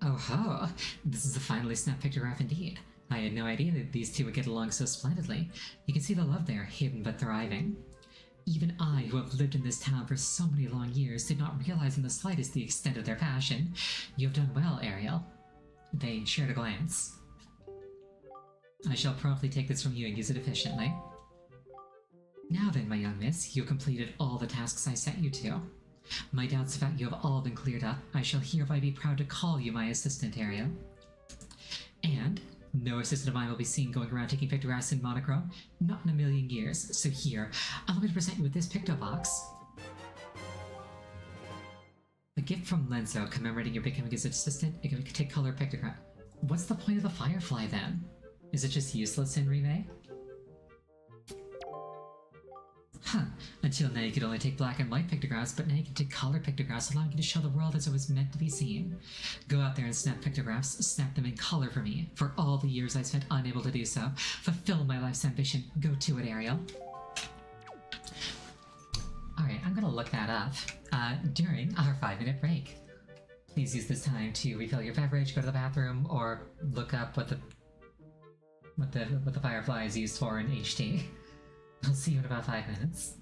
Oh ho! This is a finely snapped pictograph indeed. I had no idea that these two would get along so splendidly. You can see the love there, hidden but thriving. Even I, who have lived in this town for so many long years, did not realize in the slightest the extent of their passion. You have done well, Ariel. They shared a glance. I shall promptly take this from you and use it efficiently. Now then, my young miss, you have completed all the tasks I set you to. My doubts about you have all been cleared up. I shall hereby be proud to call you my assistant, Ariel. And no assistant of mine will be seen going around taking pictographs in monochrome. Not in a million years. So here, I'm going to present you with this pictobox. A gift from Lenzo commemorating your becoming his assistant. It can take color pictograph. What's the point of the firefly then? Is it just useless in Remake? Huh. Until now you could only take black and white pictographs, but now you can take color pictographs, allowing you to show the world as it was meant to be seen. Go out there and snap pictographs, snap them in color for me. For all the years I spent unable to do so, fulfill my life's ambition. Go to it, Ariel. Alright, I'm gonna look that up during our 5-minute break. Please use this time to refill your beverage, go to the bathroom, or look up what the firefly is used for in HD. I'll see you in about 5 minutes.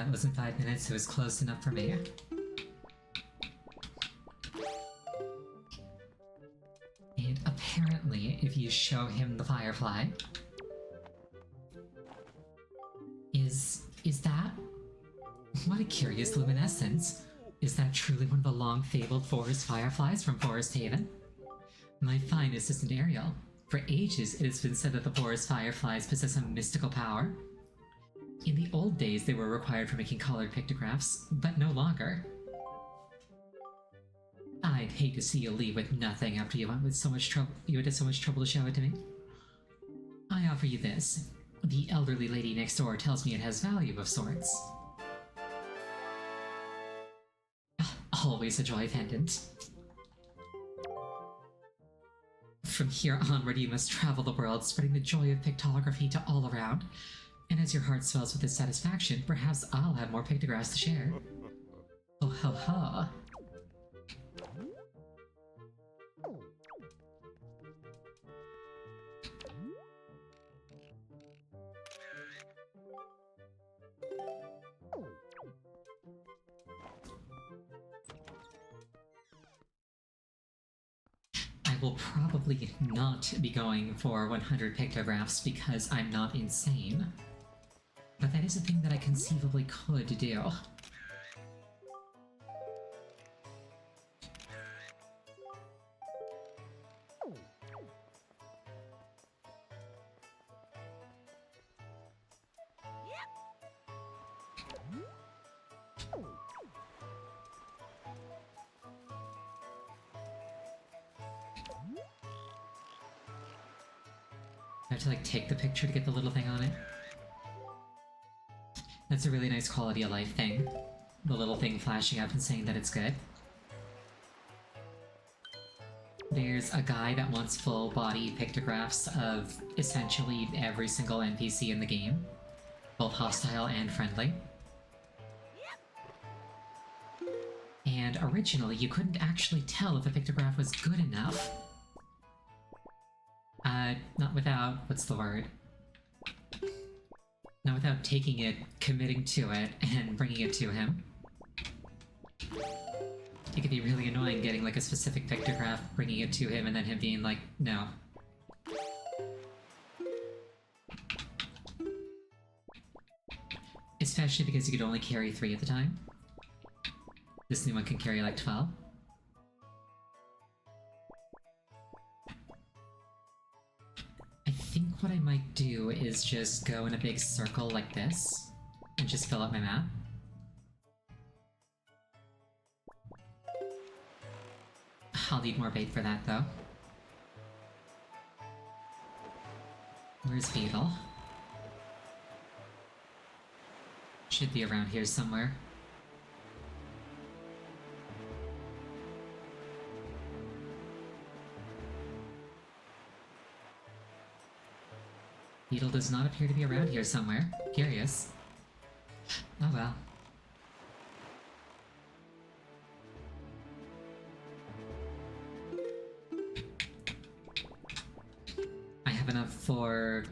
that wasn't 5 minutes, it was close enough for me. And apparently, if you show him the firefly... Is that... What a curious luminescence! Is that truly one of the long-fabled forest fireflies from Forest Haven? My fine assistant Ariel. For ages, it has been said that the forest fireflies possess a mystical power. In the old days, they were required for making colored pictographs, but no longer. I'd hate to see you leave with nothing after you went with so much trouble. You had so much trouble to show it to me. I offer you this. The elderly lady next door tells me it has value of sorts. Always a joy pendant. From here onward, you must travel the world, spreading the joy of pictography to all around. And as your heart swells with its satisfaction, perhaps I'll have more pictographs to share. Oh ho ho. I will probably not be going for 100 pictographs because I'm not insane. But that is a thing that I conceivably could do. I have to like take the picture to get the little thing on it. That's a really nice quality of life thing. The little thing flashing up and saying that it's good. There's a guy that wants full body pictographs of essentially every single NPC in the game, both hostile and friendly. And originally, you couldn't actually tell if a pictograph was good enough. Not without, what's the word? Not without taking it, committing to it, and bringing it to him. It could be really annoying getting like a specific pictograph, bringing it to him, and then him being like, no. Especially because you could only carry 3 at the time. This new one can carry like 12. I think what I might do is just go in a big circle like this, and just fill out my map. I'll need more bait for that, though. Where's Beetle? Should be around here somewhere. Beetle does not appear to be around here somewhere. Curious. Oh well. I have enough for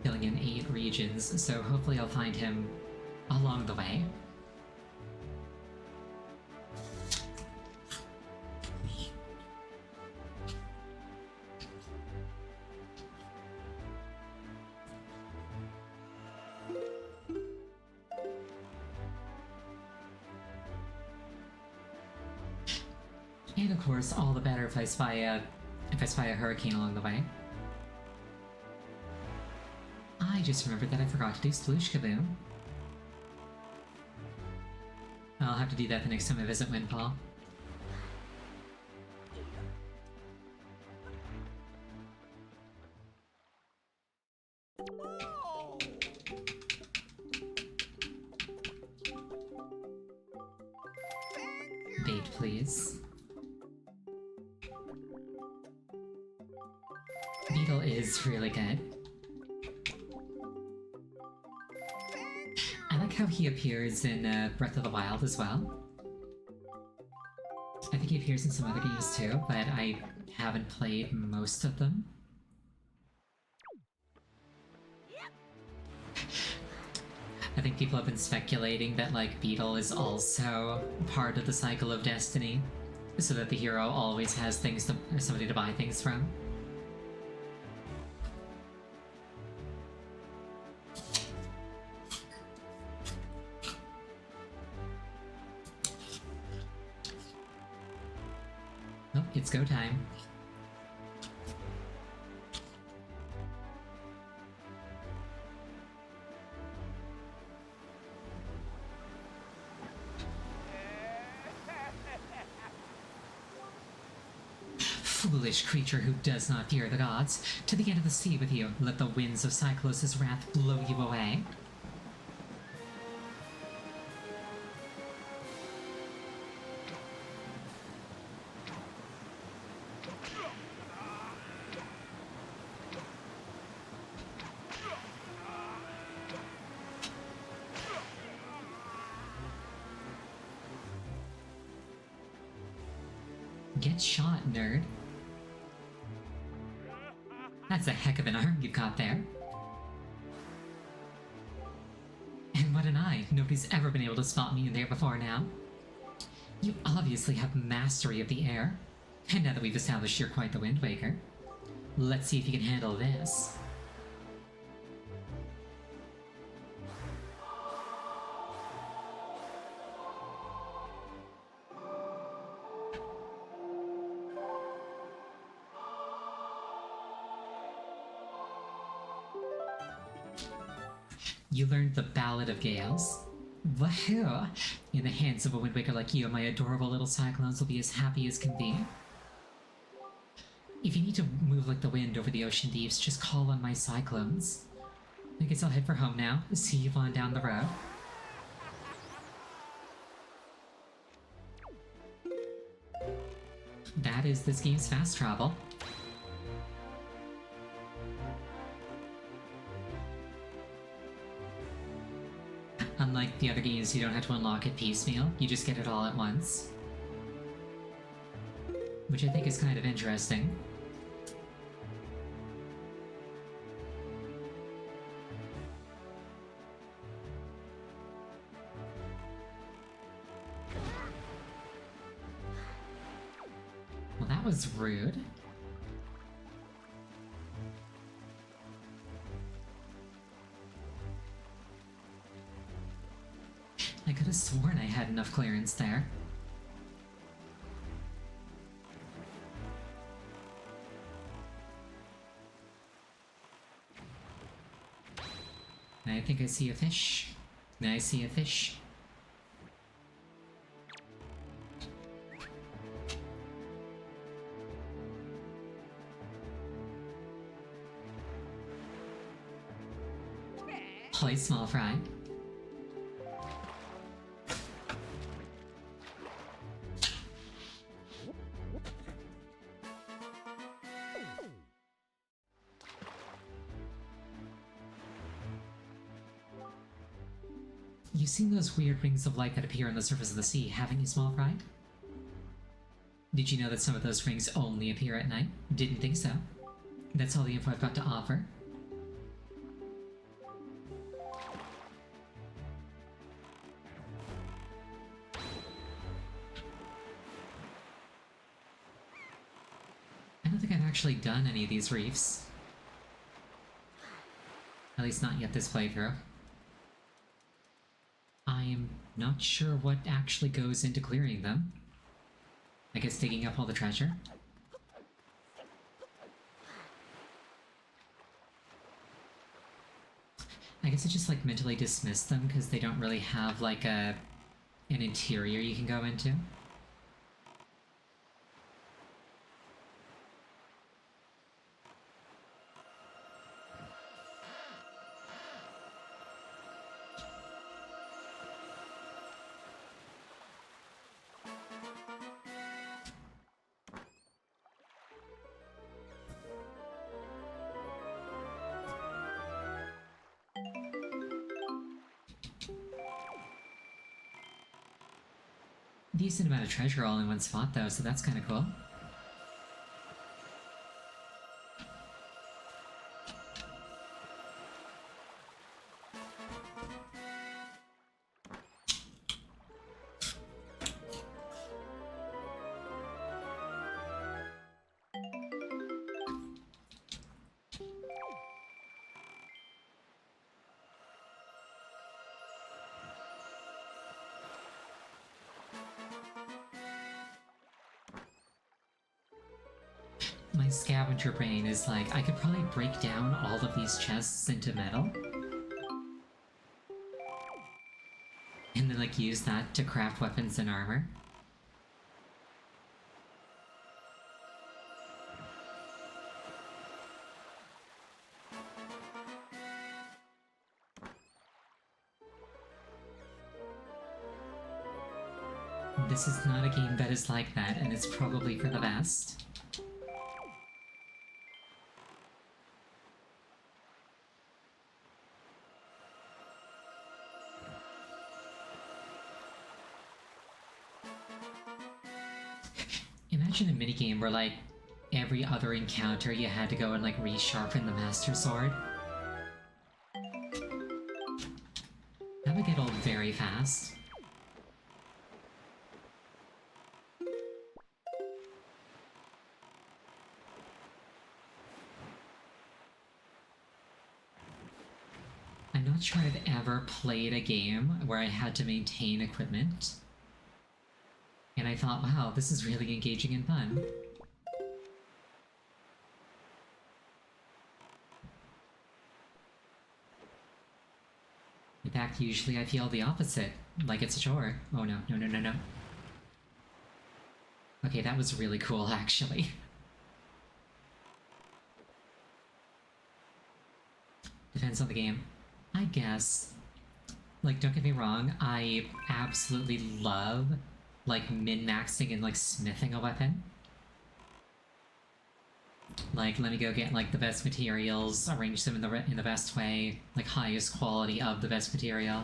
filling in 8 regions, so hopefully I'll find him along the way. And of course, all the better if I spy a hurricane along the way. I just remembered that I forgot to do Sploosh Kaboom. I'll have to do that the next time I visit Windfall. Bait, please. Beetle is really good. I like how he appears in Breath of the Wild as well. I think he appears in some other games too, but I haven't played most of them. I think people have been speculating that, like, Beetle is also part of the cycle of destiny, so that the hero always has things to, somebody to buy things from. Oh, it's go time. Foolish creature who does not fear the gods, to the end of the sea with you, let the winds of Cyclos' wrath blow you away. Get shot, nerd. That's a heck of an arm you've got there. And what an eye. Nobody's ever been able to spot me in there before now. You obviously have mastery of the air. And now that we've established you're quite the Wind Waker, let's see if you can handle this. You learned the Ballad of Gales. Wahoo! In the hands of a Wind Waker like you, my adorable little cyclones will be as happy as can be. If you need to move like the wind over the ocean deeps, just call on my cyclones. I guess I'll head for home now. See you on down the road. That is this game's fast travel. Unlike the other games, you don't have to unlock it piecemeal, you just get it all at once. Which I think is kind of interesting. Well, that was rude. I could have sworn I had enough clearance there. I think I see a fish. I see a fish. Play small fry. You've seen those weird rings of light that appear on the surface of the sea, haven't you, small fry? Did you know that some of those rings only appear at night? Didn't think so. That's all the info I've got to offer. I don't think I've actually done any of these reefs. At least not yet this playthrough. I'm not sure what actually goes into clearing them. I guess digging up all the treasure? I guess I just like mentally dismiss them because they don't really have like an interior you can go into. Decent amount of treasure all in one spot though, so that's kind of cool. scavenger brain is like, I could probably break down all of these chests into metal. And then like use that to craft weapons and armor. This is not a game that is like that, and it's probably for the best. Imagine a minigame where, like, every other encounter you had to go and, like, resharpen the Master Sword. That would get old very fast. I'm not sure I've ever played a game where I had to maintain equipment. And I thought, wow, this is really engaging and fun. In fact, usually I feel the opposite, like it's a chore. Oh no, no, no, no, no. Okay, that was really cool, actually. Depends on the game. I guess. Like, don't get me wrong, I absolutely love, like, min-maxing and, like, smithing a weapon. Like, let me go get, like, the best materials, arrange them in the best way, like, highest quality of the best material.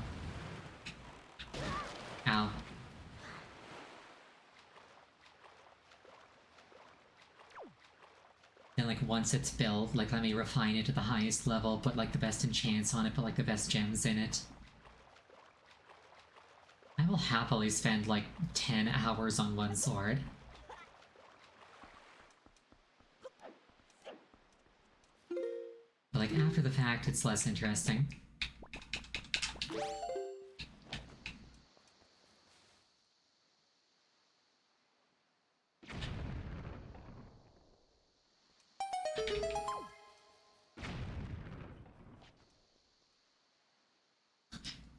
Ow. Then, like, once it's built, like, let me refine it to the highest level, put, like, the best enchants on it, put, like, the best gems in it. I will happily spend, like, 10 hours on one sword. But, like, after the fact, it's less interesting.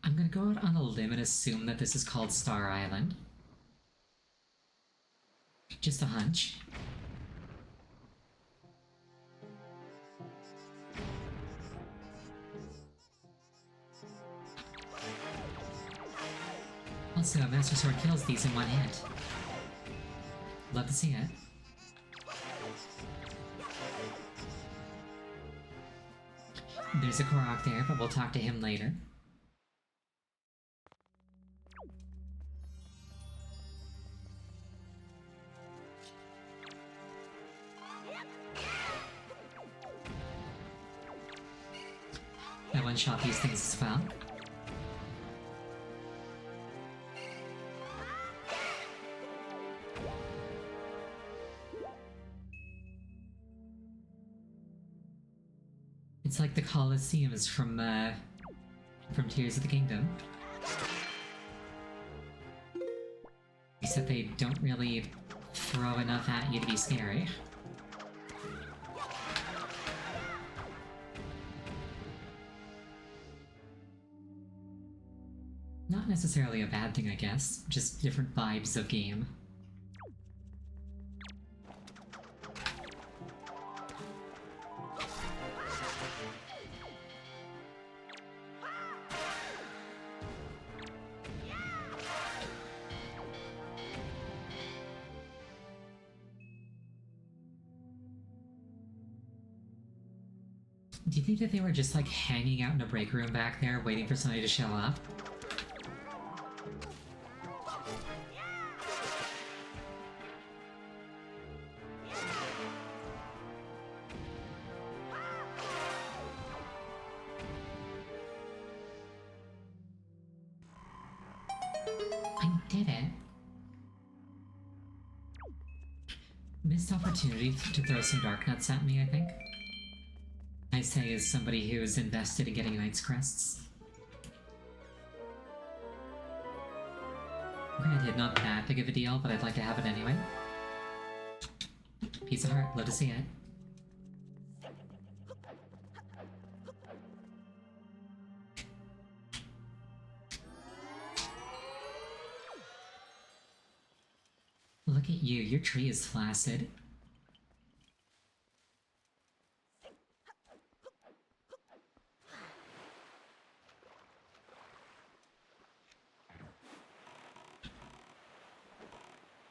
I'm gonna go out on a limb and assume that this is called Star Island. Just a hunch. Also, Master Sword kills these in one hit. Love to see it. There's a Korok there, but we'll talk to him later. I one-shot these things as well. It's like the Colosseums from Tears of the Kingdom. Except they don't really throw enough at you to be scary. Not necessarily a bad thing, I guess. Just different vibes of game. Do you think that they were just like hanging out in a break room back there waiting for somebody to show up? I did it. Missed opportunity to throw some dark nuts at me, I think. I say as somebody who is invested in getting Knight's Crests. Granted, not that big of a deal, but I'd like to have it anyway. Piece of heart, love to see it. look at you. Your tree is flaccid.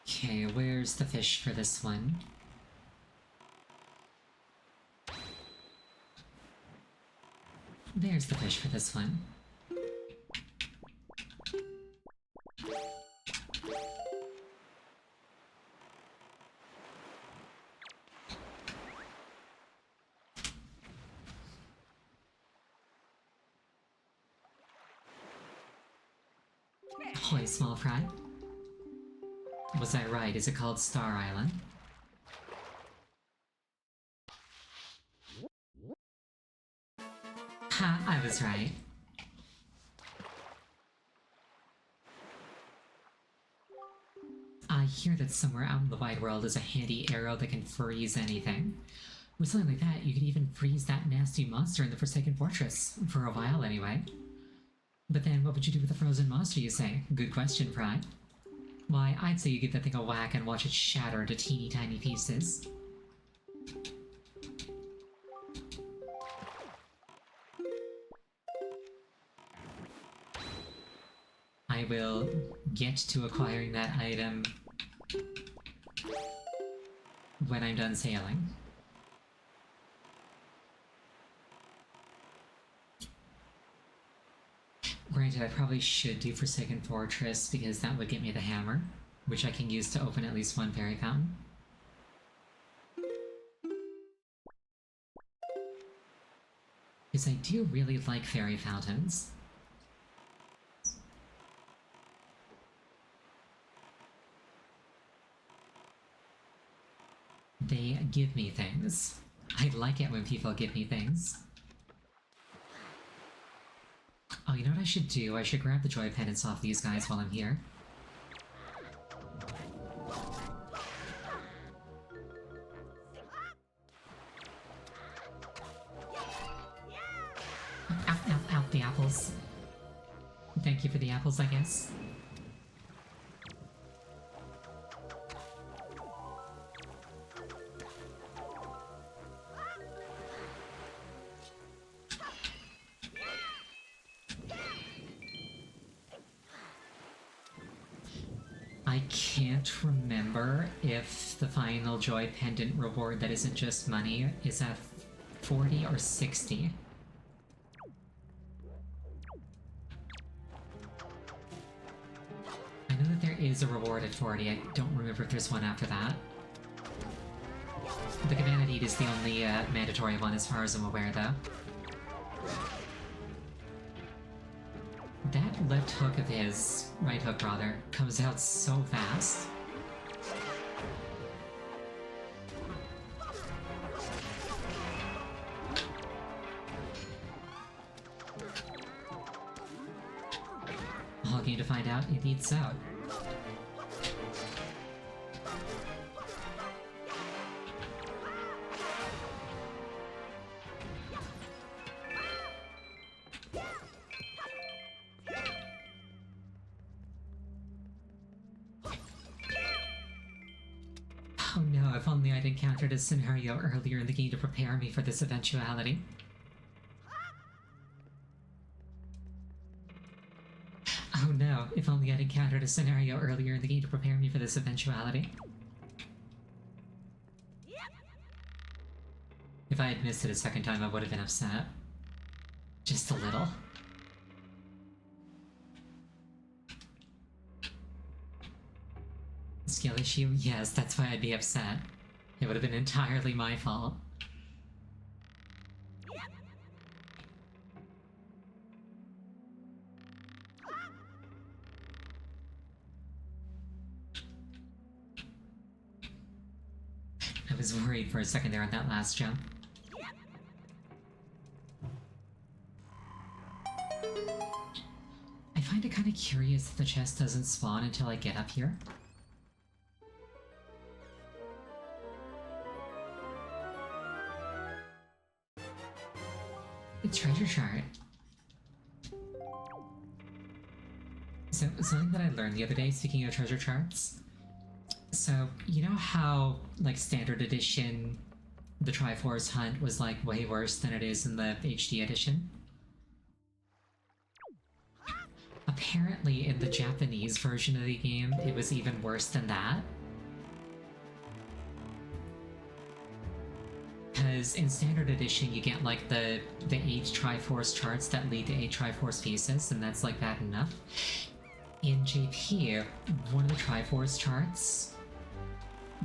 Okay, where's the fish for this one? There's the fish for this one. Ahoy, small fry. Was I right? Is it called Star Island? Ha, I was right. I hear that somewhere out in the wide world is a handy arrow that can freeze anything. With something like that, you could even freeze that nasty monster in the Forsaken Fortress. For a while, anyway. But then, what would you do with a frozen monster, you say? Good question, Fry. Why, I'd say you give that thing a whack and watch it shatter into teeny tiny pieces. I will get to acquiring that item when I'm done sailing. Granted, I probably should do Forsaken Fortress because that would get me the hammer, which I can use to open at least one fairy fountain. Because I do really like fairy fountains. They give me things. I like it when people give me things. Oh, you know what I should do? I should grab the joy pendants off these guys while I'm here. Ow, ow, ow, the apples. Thank you for the apples, I guess. I can't remember if the final joy pendant reward that isn't just money is at 40 or 60. I know that there is a reward at 40, I don't remember if there's one after that. The Cabana Deed is the only mandatory one as far as I'm aware, though. That left hook of his, right hook rather, comes out so fast. All game to find out, indeed so. Oh no, if only I'd encountered a scenario earlier in the game to prepare me for this eventuality. Oh no, if only I'd encountered a scenario earlier in the game to prepare me for this eventuality. If I had missed it a second time, I would have been upset. Just a little. Skill issue? Yes, that's why I'd be upset. It would have been entirely my fault. I was worried for a second there on that last jump. I find it kind of curious that the chest doesn't spawn until I get up here. The treasure chart. So, something that I learned the other day, speaking of treasure charts, So, you know how, like, Standard Edition, the Triforce Hunt was, like, way worse than it is in the HD edition? Apparently, in the Japanese version of the game, it was even worse than that. Because in Standard Edition, you get, like, the 8 Triforce charts that lead to 8 Triforce pieces, and that's, like, bad enough. In JP, one of the Triforce charts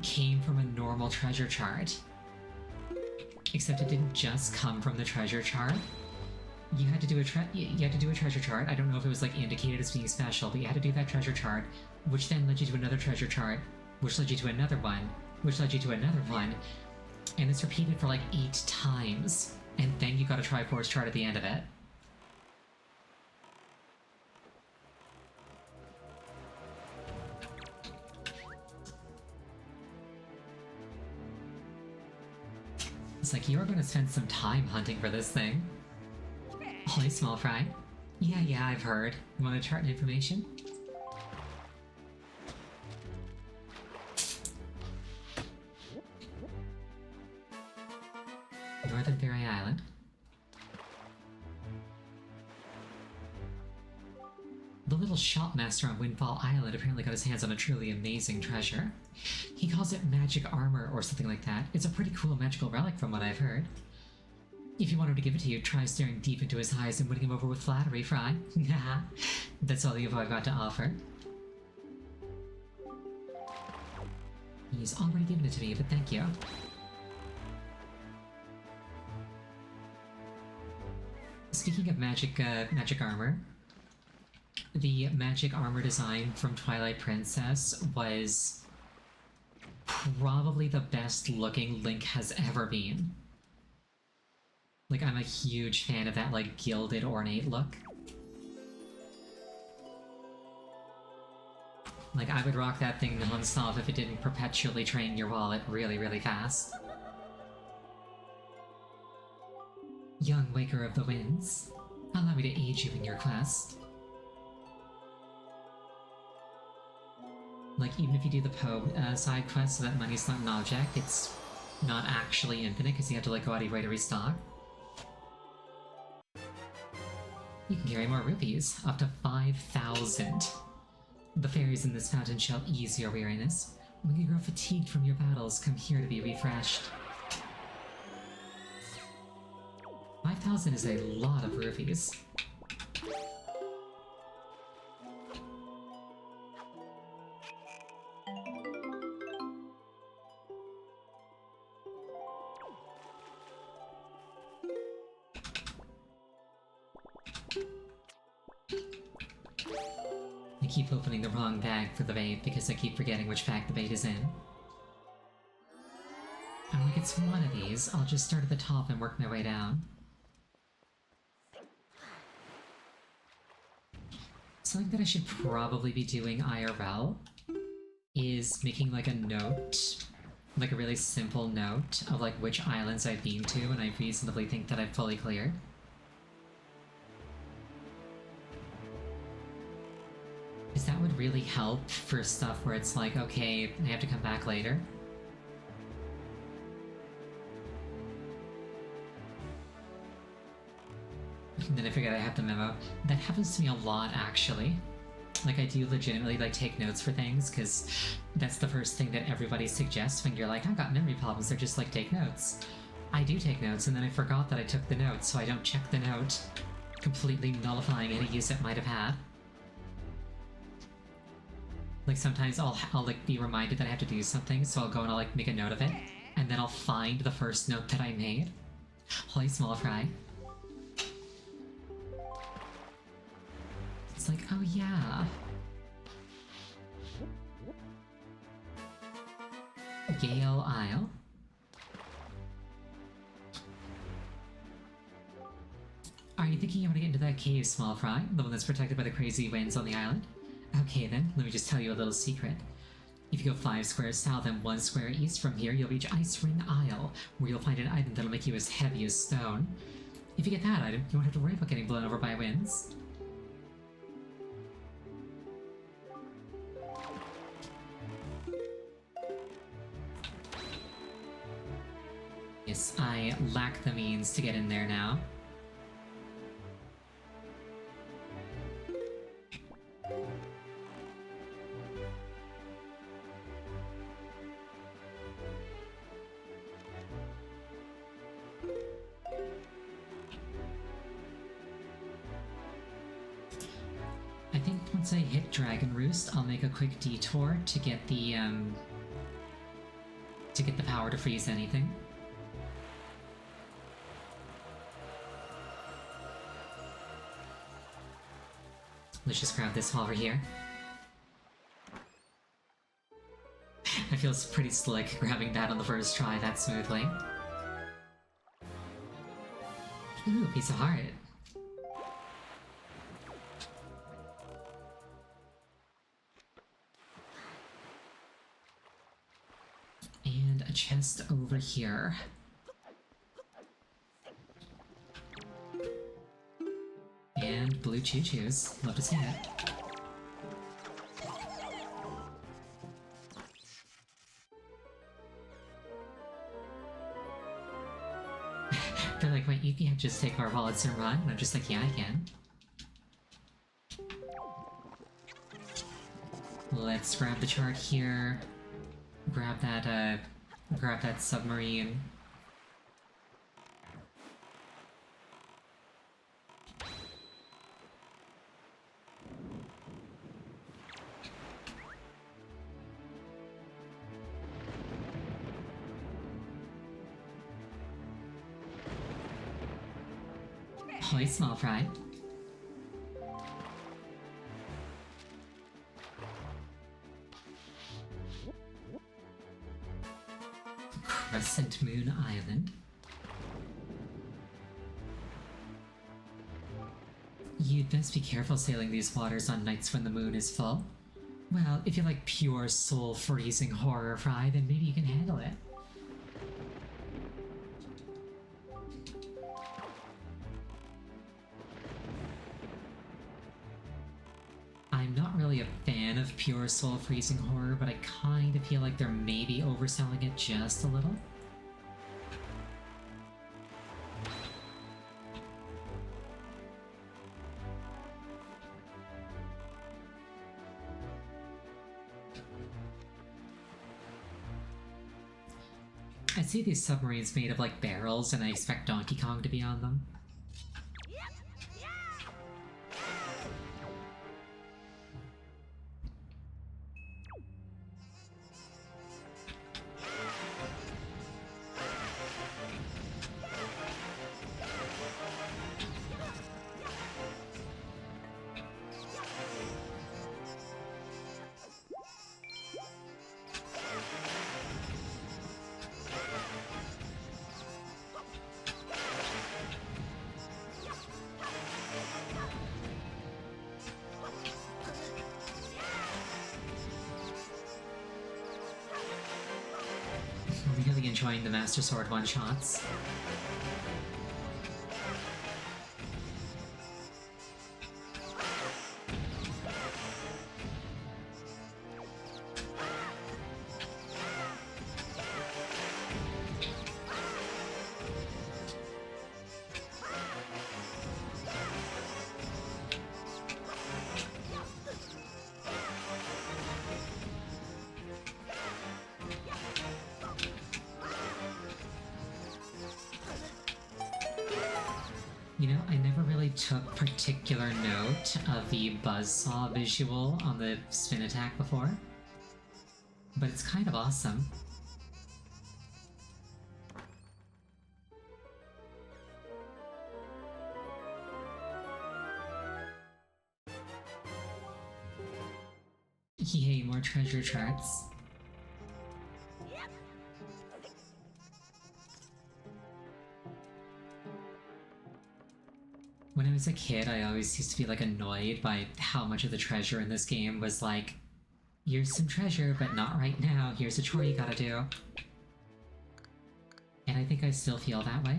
came from a normal treasure chart. Except it didn't just come from the treasure chart. You had to do a treasure chart. I don't know if it was like indicated as being special, but you had to do that treasure chart, which then led you to another treasure chart, which led you to another one, which led you to another one, and it's repeated for like 8 times, and then you got a Triforce chart at the end of it. It's like, you're gonna spend some time hunting for this thing. Holy small fry. Yeah, I've heard. You want to chart information? Northern Fairy Island. The little shopmaster on Windfall Island apparently got his hands on a truly amazing treasure. He calls it magic armor or something like that. It's a pretty cool magical relic from what I've heard. If you want him to give it to you, try staring deep into his eyes and winning him over with flattery, Fry. That's all the info I've got to offer. He's already given it to me, but thank you. Speaking of magic armor, the magic armor design from Twilight Princess was probably the best looking Link has ever been. Like, I'm a huge fan of that, like, gilded, ornate look. Like, I would rock that thing non-stop if it didn't perpetually drain your wallet really, really fast. Young Waker of the Winds, allow me to aid you in your quest. Like, even if you do the Poe side quest so that money's not an object, it's not actually infinite because you have to, like, go out of your way to restock. You can carry more rupees, up to 5,000. The fairies in this fountain shall ease your weariness. When you grow fatigued from your battles, come here to be refreshed. 5,000 is a lot of rupees. I keep opening the wrong bag for the bait because I keep forgetting which bag the bait is in. I'm like, it's one of these, I'll just start at the top and work my way down. Something that I should probably be doing IRL is making like a note, like a really simple note of like which islands I've been to and I reasonably think that I've fully cleared. Because that would really help for stuff where it's like, okay, I have to come back later. And then I forget I have the memo. That happens to me a lot, actually. Like, I do legitimately, like, take notes for things, because that's the first thing that everybody suggests when you're like, I've got memory problems, they're just like, take notes. I do take notes, and then I forgot that I took the note, so I don't check the note, completely nullifying any use it might have had. Like, sometimes I'll like, be reminded that I have to do something, so I'll go and I'll, like, make a note of it, and then I'll find the first note that I made. Holy small fry. It's like, oh yeah. Gale Isle. Are you thinking you want to get into that cave, small fry? The one that's protected by the crazy winds on the island? Okay then, let me just tell you a little secret. If you go 5 squares south and 1 square east from here, you'll reach Ice Ring Isle, where you'll find an item that'll make you as heavy as stone. If you get that item, you won't have to worry about getting blown over by winds. case, I lack the means to get in there now. I think once I hit Dragon Roost, I'll make a quick detour to get the power to freeze anything. Let's just grab this while we're here. I feel pretty slick grabbing that on the first try that smoothly. Ooh, piece of heart. And a chest over here. And blue choo-choos. Love to see it. They're like, wait, you can't just take our wallets and run? And I'm just like, yeah, I can. Let's grab the chart here. Grab that submarine. Holy small fry. Crescent Moon Island. You'd best be careful sailing these waters on nights when the moon is full. Well, if you like pure soul-freezing horror fry, then maybe you can handle it. I'm not really a fan of pure soul-freezing horror, but I kind of feel like they're maybe overselling it just a little. I see these submarines made of like barrels, and I expect Donkey Kong to be on them. Really enjoying the Master Sword one-shots. You know, I never really took particular note of the buzzsaw visual on the spin attack before, but it's kind of awesome. Yay, more treasure charts. When I was a kid, I always used to be like annoyed by how much of the treasure in this game was like, here's some treasure, but not right now, here's a chore you gotta do. And I think I still feel that way.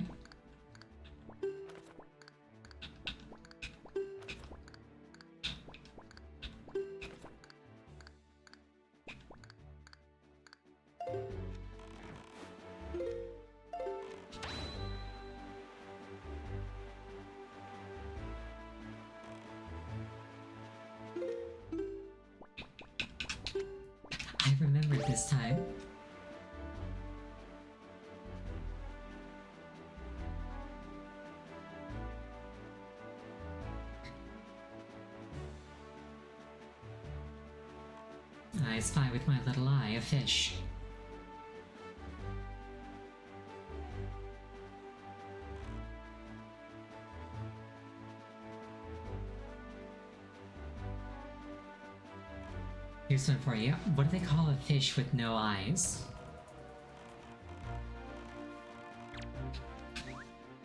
I remembered this time. I spy with my little eye a fish. Here's one for you. What do they call a fish with no eyes?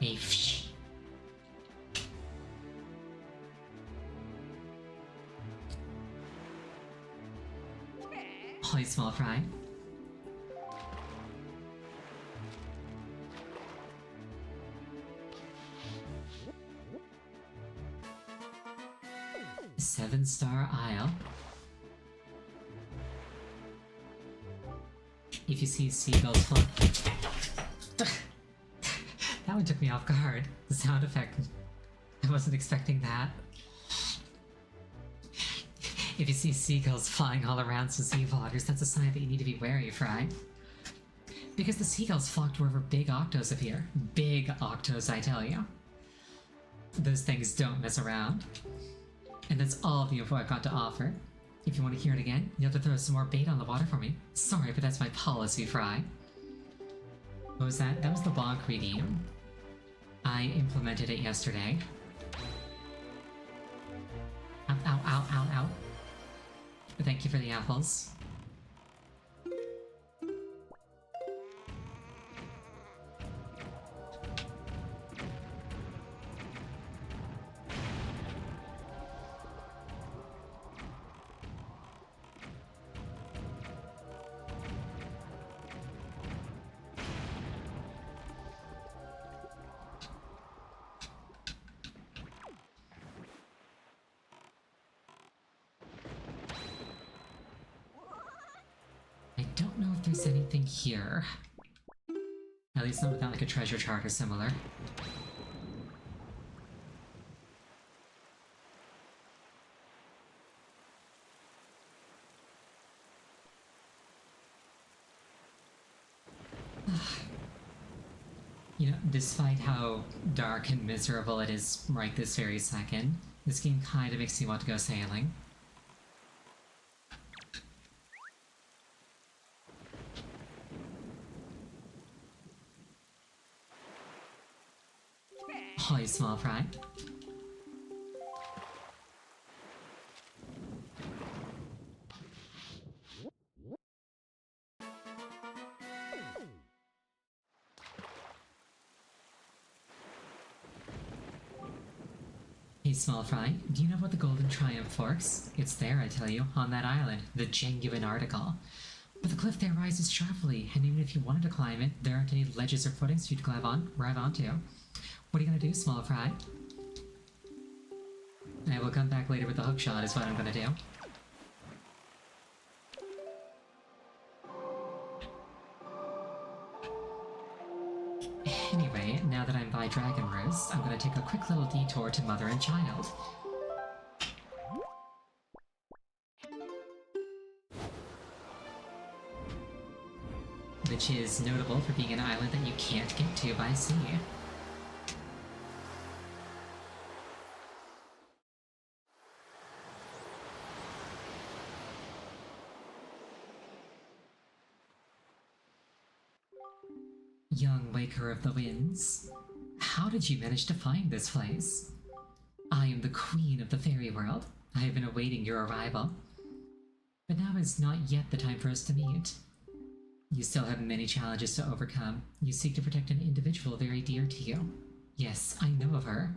A fish. Holy small fry. Seven-star Isle. If you see seagulls fly... That one took me off guard. The sound effect. I wasn't expecting that. If you see seagulls flying all around some sea waters, that's a sign that you need to be wary, Fry. Because the seagulls flock to wherever big octos appear. Big octos, I tell you. Those things don't mess around. And that's all the info I've got to offer. If you want to hear it again, you have to throw some more bait on the water for me. Sorry, but that's my policy, Fry. What was that? That was the bonk redeem. I implemented it yesterday. Ow, ow, ow, ow, ow. Thank you for the apples. I don't know if there's anything here. At least not without like a treasure chart or similar. You know, despite how dark and miserable it is right this very second, this game kind of makes me want to go sailing. Holy small fry. Hey small fry, do you know about the Golden Triumph Forks? It's there, I tell you, on that island, the genuine article. But the cliff there rises sharply, and even if you wanted to climb it, there aren't any ledges or footings for you to grab onto. What are you gonna do, small fry? I will come back later with the hookshot is what I'm gonna do. Anyway, now that I'm by Dragon Roost, I'm gonna take a quick little detour to Mother and Child. Which is notable for being an island that you can't get to by sea. Young Waker of the Winds, how did you manage to find this place? I am the queen of the fairy world. I have been awaiting your arrival. But now is not yet the time for us to meet. You still have many challenges to overcome. You seek to protect an individual very dear to you. Yes, I know of her.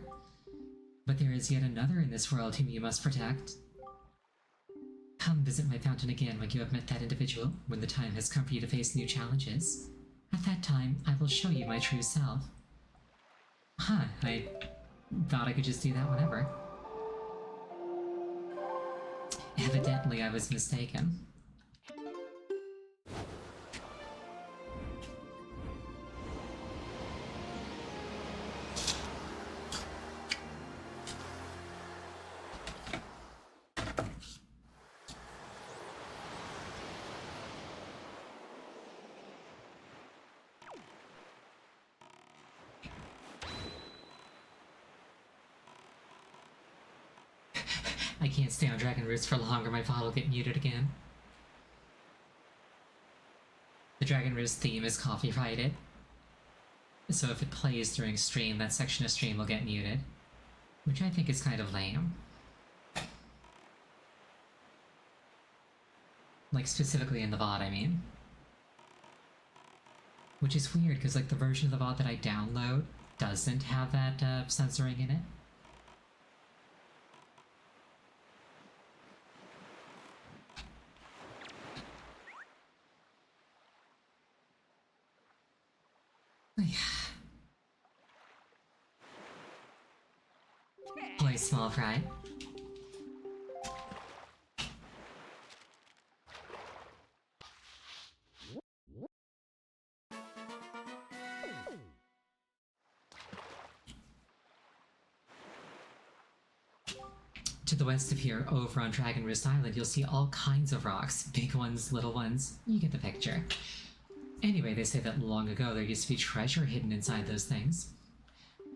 But there is yet another in this world whom you must protect. Come visit my fountain again when you have met that individual, when the time has come for you to face new challenges. At that time, I will show you my true self. Huh, I thought I could just do that whenever. Evidently, I was mistaken. I can't stay on Dragon Roost for long or my VOD will get muted again. The Dragon Roost theme is copyrighted, so if it plays during stream, that section of stream will get muted, which I think is kind of lame. Like, specifically in the VOD, I mean. Which is weird, because like the version of the VOD that I download doesn't have that censoring in it. Play small fry. To the west of here, over on Dragon Roost Island, you'll see all kinds of rocks. Big ones, little ones. You get the picture. Anyway, they say that long ago there used to be treasure hidden inside those things.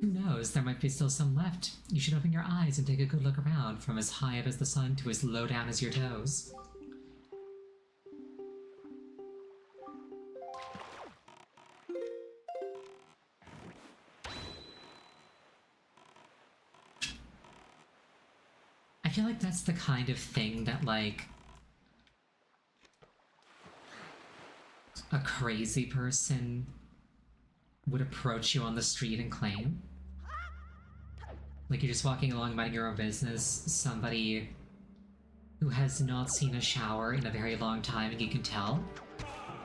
Who knows, there might be still some left. You should open your eyes and take a good look around, from as high up as the sun to as low down as your toes. I feel like that's the kind of thing that, like, a crazy person would approach you on the street and claim. Like, you're just walking along minding your own business, somebody who has not seen a shower in a very long time, and you can tell,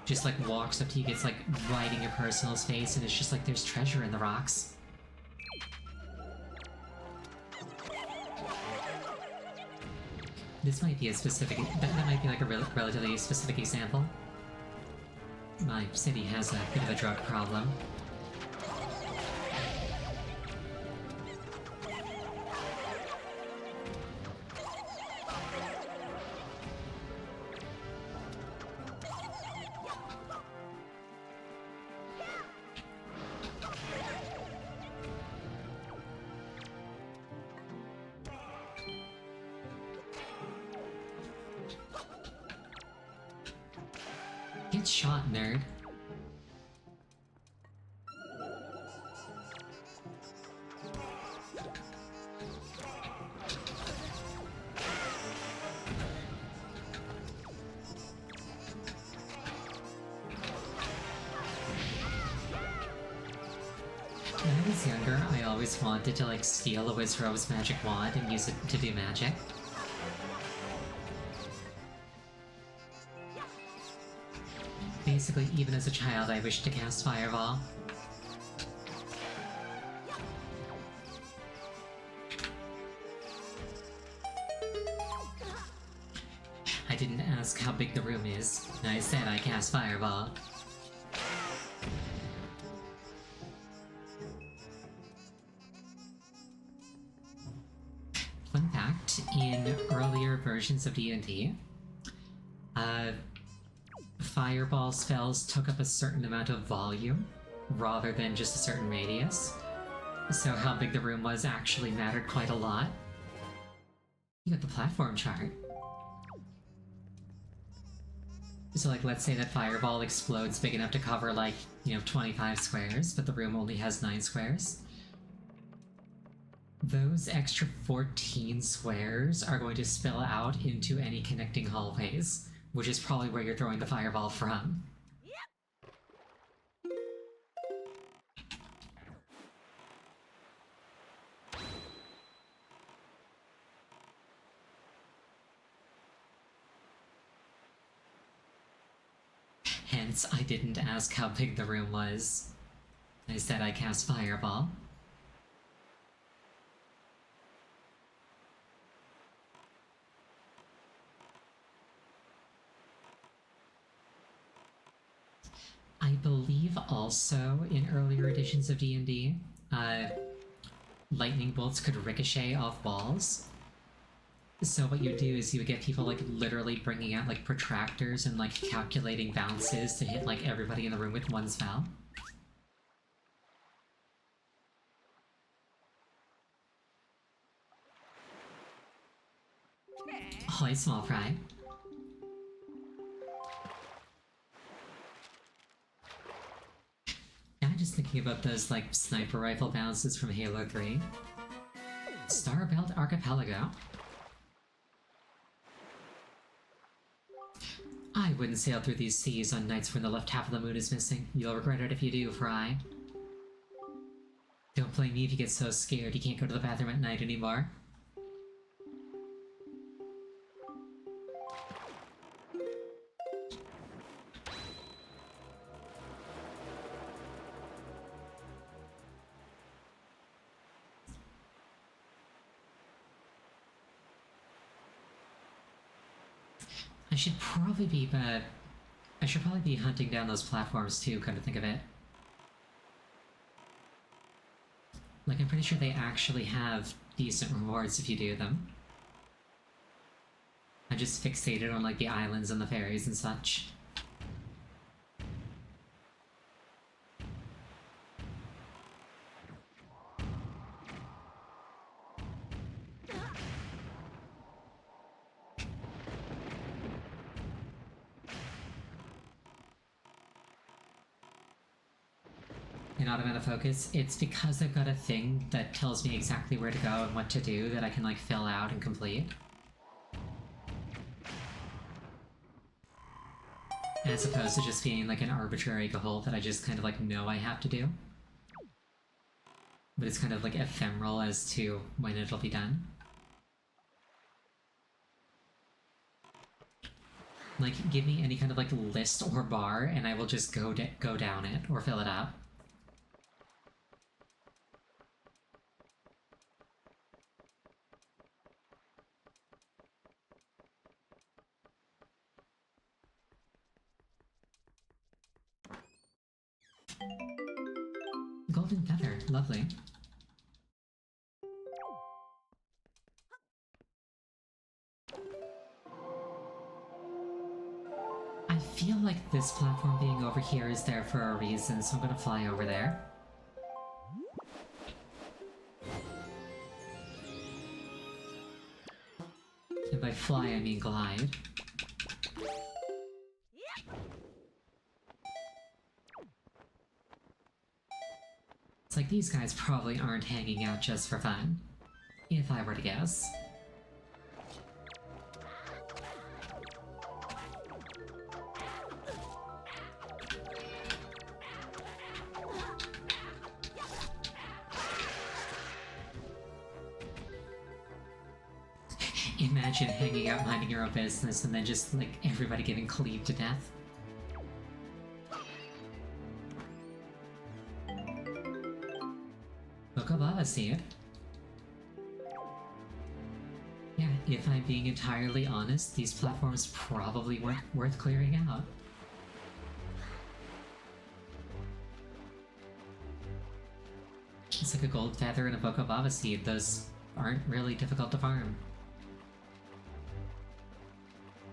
just like walks up to you, gets like right in your personal space, and it's just like there's treasure in the rocks. This might be a specific, that might be like a relatively specific example. My city has a bit of a drug problem. Get shot, nerd. When I was younger, I always wanted to like steal a Wizrobe's magic wand and use it to do magic. Basically, even as a child, I wished to cast Fireball. I didn't ask how big the room is. I said I cast Fireball. Fun fact, in earlier versions of D&D, Fireball spells took up a certain amount of volume, rather than just a certain radius. So how big the room was actually mattered quite a lot. You got the platform chart. So like, let's say that Fireball explodes big enough to cover like, 25 squares, but the room only has 9 squares. Those extra 14 squares are going to spill out into any connecting hallways, which is probably where you're throwing the Fireball from. Hence, I didn't ask how big the room was. I said I cast Fireball. I believe also in earlier editions of D&D, lightning bolts could ricochet off walls. So what you would do is you would get people like literally bringing out like protractors and like calculating bounces to hit like everybody in the room with one spell. Ahoy, small fry. Yeah, I'm just thinking about those, like, sniper rifle bounces from Halo 3. Starbelt Archipelago. I wouldn't sail through these seas on nights when the left half of the moon is missing. You'll regret it if you do, Fry. Don't blame me if you get so scared you can't go to the bathroom at night anymore. I should probably be hunting down those platforms too, come to think of it. Like, I'm pretty sure they actually have decent rewards if you do them. I'm just fixated on, like, the islands and the ferries and such. In automatic focus, it's because I've got a thing that tells me exactly where to go and what to do that I can, like, fill out and complete. As opposed to just being like an arbitrary goal that I just kind of like know I have to do. But it's kind of like ephemeral as to when it'll be done. Like, give me any kind of like list or bar and I will just go down it or fill it up. Golden feather, lovely. I feel like this platform being over here is there for a reason, so I'm gonna fly over there. And by fly, I mean glide. It's like these guys probably aren't hanging out just for fun, if I were to guess. Imagine hanging out minding your own business and then just, like, everybody getting cleaved to death. Book of Avaseed. Yeah, if I'm being entirely honest, these platforms probably weren't worth clearing out. It's like a gold feather and a book of Avaseed. Those aren't really difficult to farm.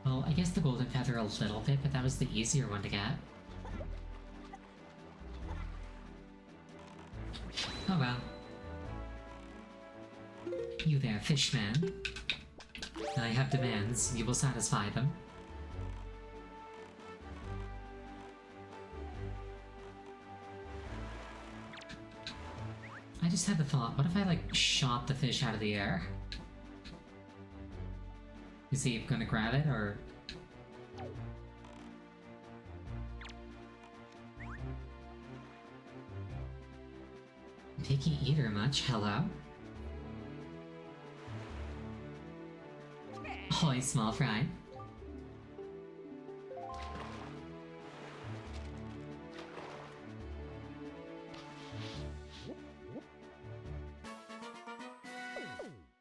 Well, I guess the golden feather a little bit, but that was the easier one to get. Oh well. You there, fishman. I have demands. You will satisfy them. I just had the thought, what if I, like, shot the fish out of the air? Is he gonna grab it, or...? Picky eater much, hello? Ahoy, small fry.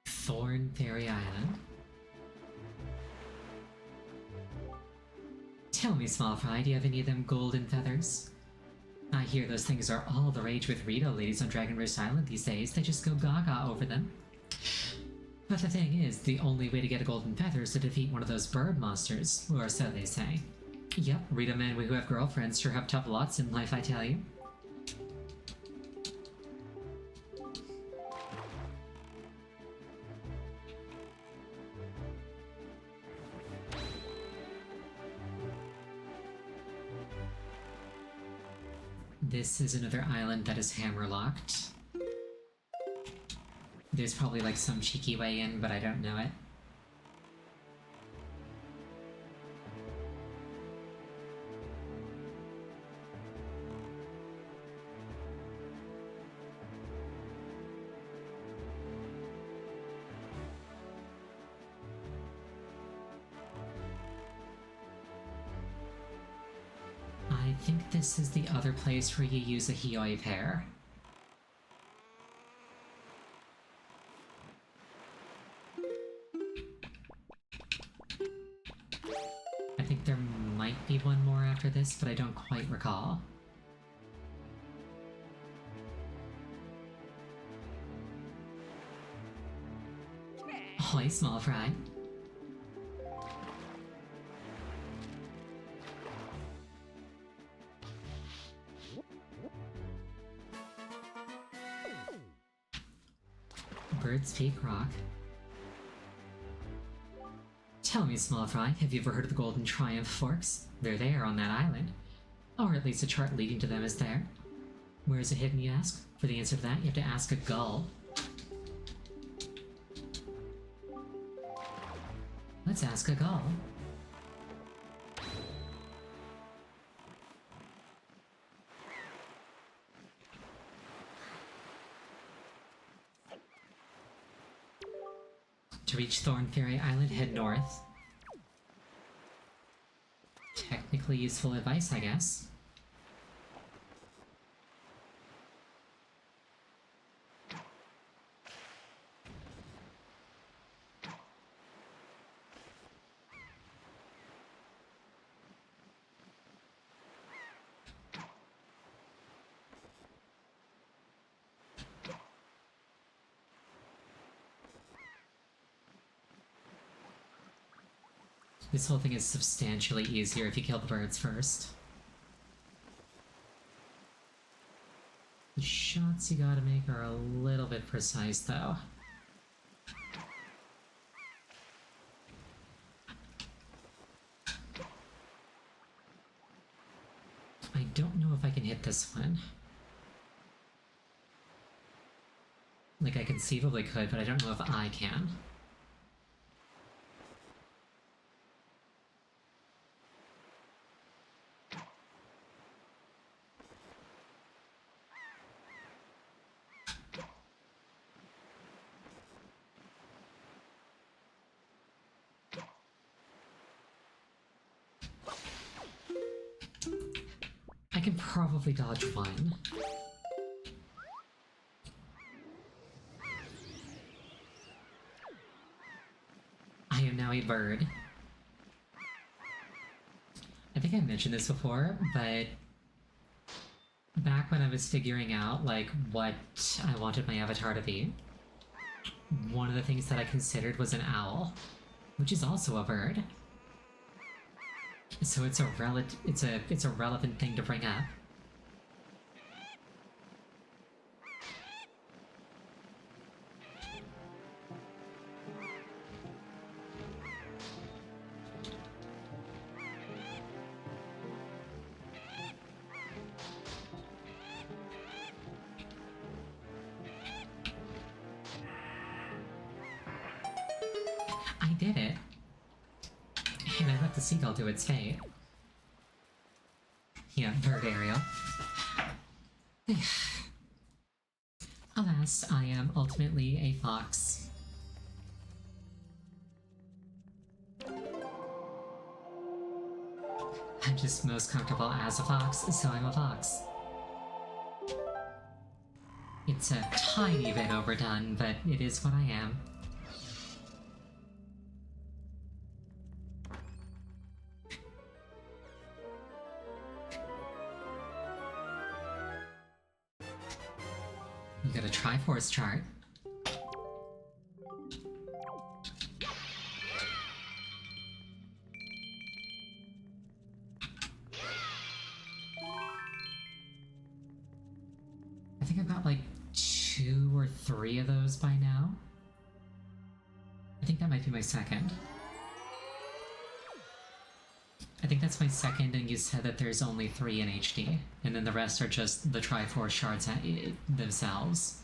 Thorn Fairy Island. Tell me, small fry, do you have any of them golden feathers? I hear those things are all the rage with Rito ladies on Dragon Roost Island these days. They just go gaga over them. But the thing is, the only way to get a golden feather is to defeat one of those bird monsters, or so they say. Yep, Rito men who have girlfriends sure have tough lots in life, I tell you. This is another island that is hammerlocked. There's probably like some cheeky way in, but I don't know it. I think this is the other place where you use a Hioi pair. I think there might be one more after this, but I don't quite recall. Ahoy, small fry. Bird's Peak Rock. Tell me, small fry, have you ever heard of the Golden Triumph Forks? They're there on that island. Or at least a chart leading to them is there. Where is it hidden, you ask? For the answer to that, you have to ask a gull. Let's ask a gull. To reach Thorn Fairy Island, head north. Technically useful advice, I guess. This whole thing is substantially easier if you kill the birds first. The shots you gotta make are a little bit precise, though. I don't know if I can hit this one. Like, I conceivably could, but I don't know if I can. I can probably dodge one. I am now a bird. I think I mentioned this before, but back when I was figuring out, like, what I wanted my avatar to be, one of the things that I considered was an owl, which is also a bird. So it's a relevant thing to bring up. I did it. And I let the seagull do its fate. Yeah, bird Ariel. Alas, I am ultimately a fox. I'm just most comfortable as a fox, so I'm a fox. It's a tiny bit overdone, but it is what I am. You got a Triforce chart. I think I've got like 2 or 3 of those by now. I think that might be my second. I think that's my second, and you said that there's only 3 in HD, and then the rest are just the Triforce shards themselves.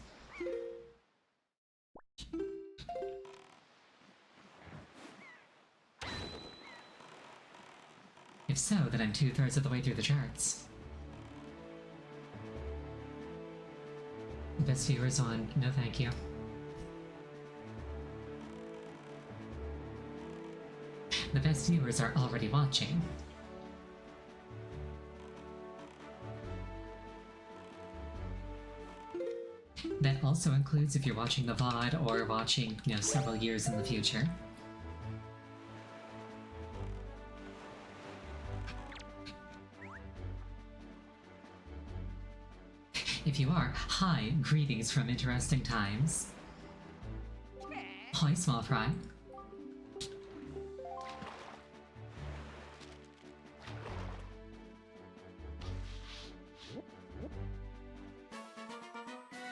If so, then I'm 2/3 of the way through the charts. Best viewers on, no thank you. The best viewers are already watching. That also includes if you're watching the VOD or watching, several years in the future. If you are, hi, greetings from interesting times. Hi, small fry.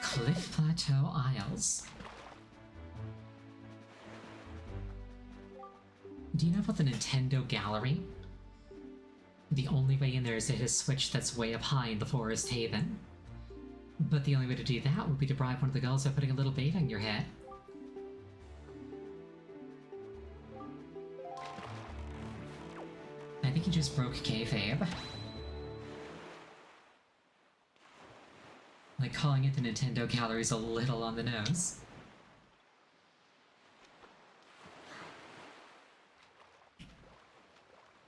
Cliff Plateau Isles. Do you know about the Nintendo Gallery? The only way in there is to hit a switch that's way up high in the Forest Haven. But the only way to do that would be to bribe one of the girls by putting a little bait on your head. I think he just broke kayfabe. Like, calling it the Nintendo Gallery is a little on the nose.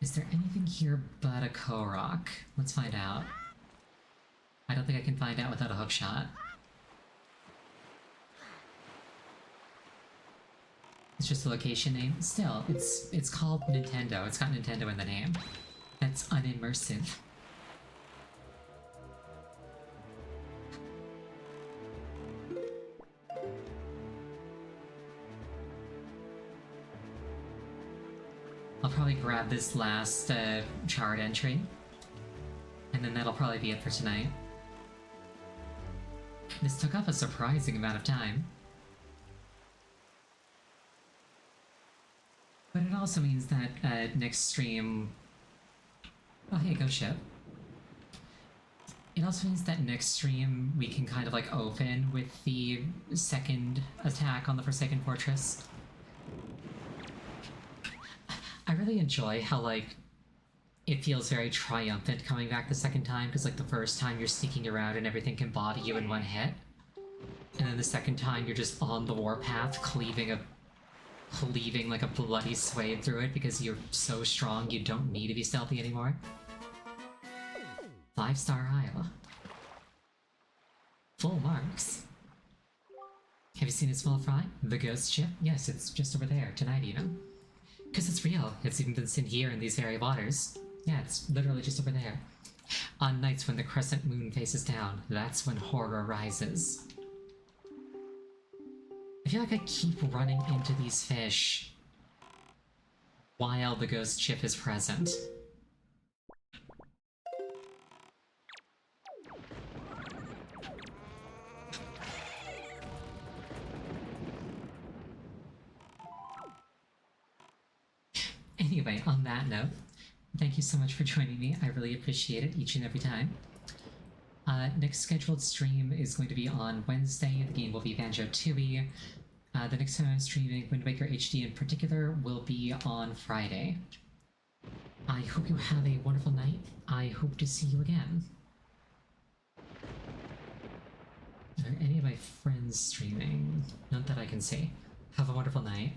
Is there anything here but a Korok? Let's find out. I don't think I can find out without a hookshot. It's just a location name. Still, it's called Nintendo. It's got Nintendo in the name. That's unimmersive. I'll probably grab this last chart entry, and then that'll probably be it for tonight. This took up a surprising amount of time. But it also means that next stream... Oh hey, go ship. It also means that next stream we can kind of like open with the second attack on the Forsaken Fortress. I really enjoy how, like, it feels very triumphant coming back the second time, because, like, the first time you're sneaking around and everything can body you in one hit. And then the second time you're just on the warpath, cleaving like a bloody swathe through it because you're so strong you don't need to be stealthy anymore. 5-star Isle. Full marks. Have you seen a small fry? The ghost ship? Yes, it's just over there, tonight even. Because it's real. It's even been seen here in these very waters. Yeah, it's literally just over there. On nights when the crescent moon faces down, that's when horror rises. I feel like I keep running into these fish while the ghost ship is present. Anyway, on that note, thank you so much for joining me. I really appreciate it each and every time. Next scheduled stream is going to be on Wednesday. The game will be Banjo-Tooie. The next time I'm streaming Wind Waker HD in particular will be on Friday. I hope you have a wonderful night. I hope to see you again. Are any of my friends streaming? Not that I can see. Have a wonderful night.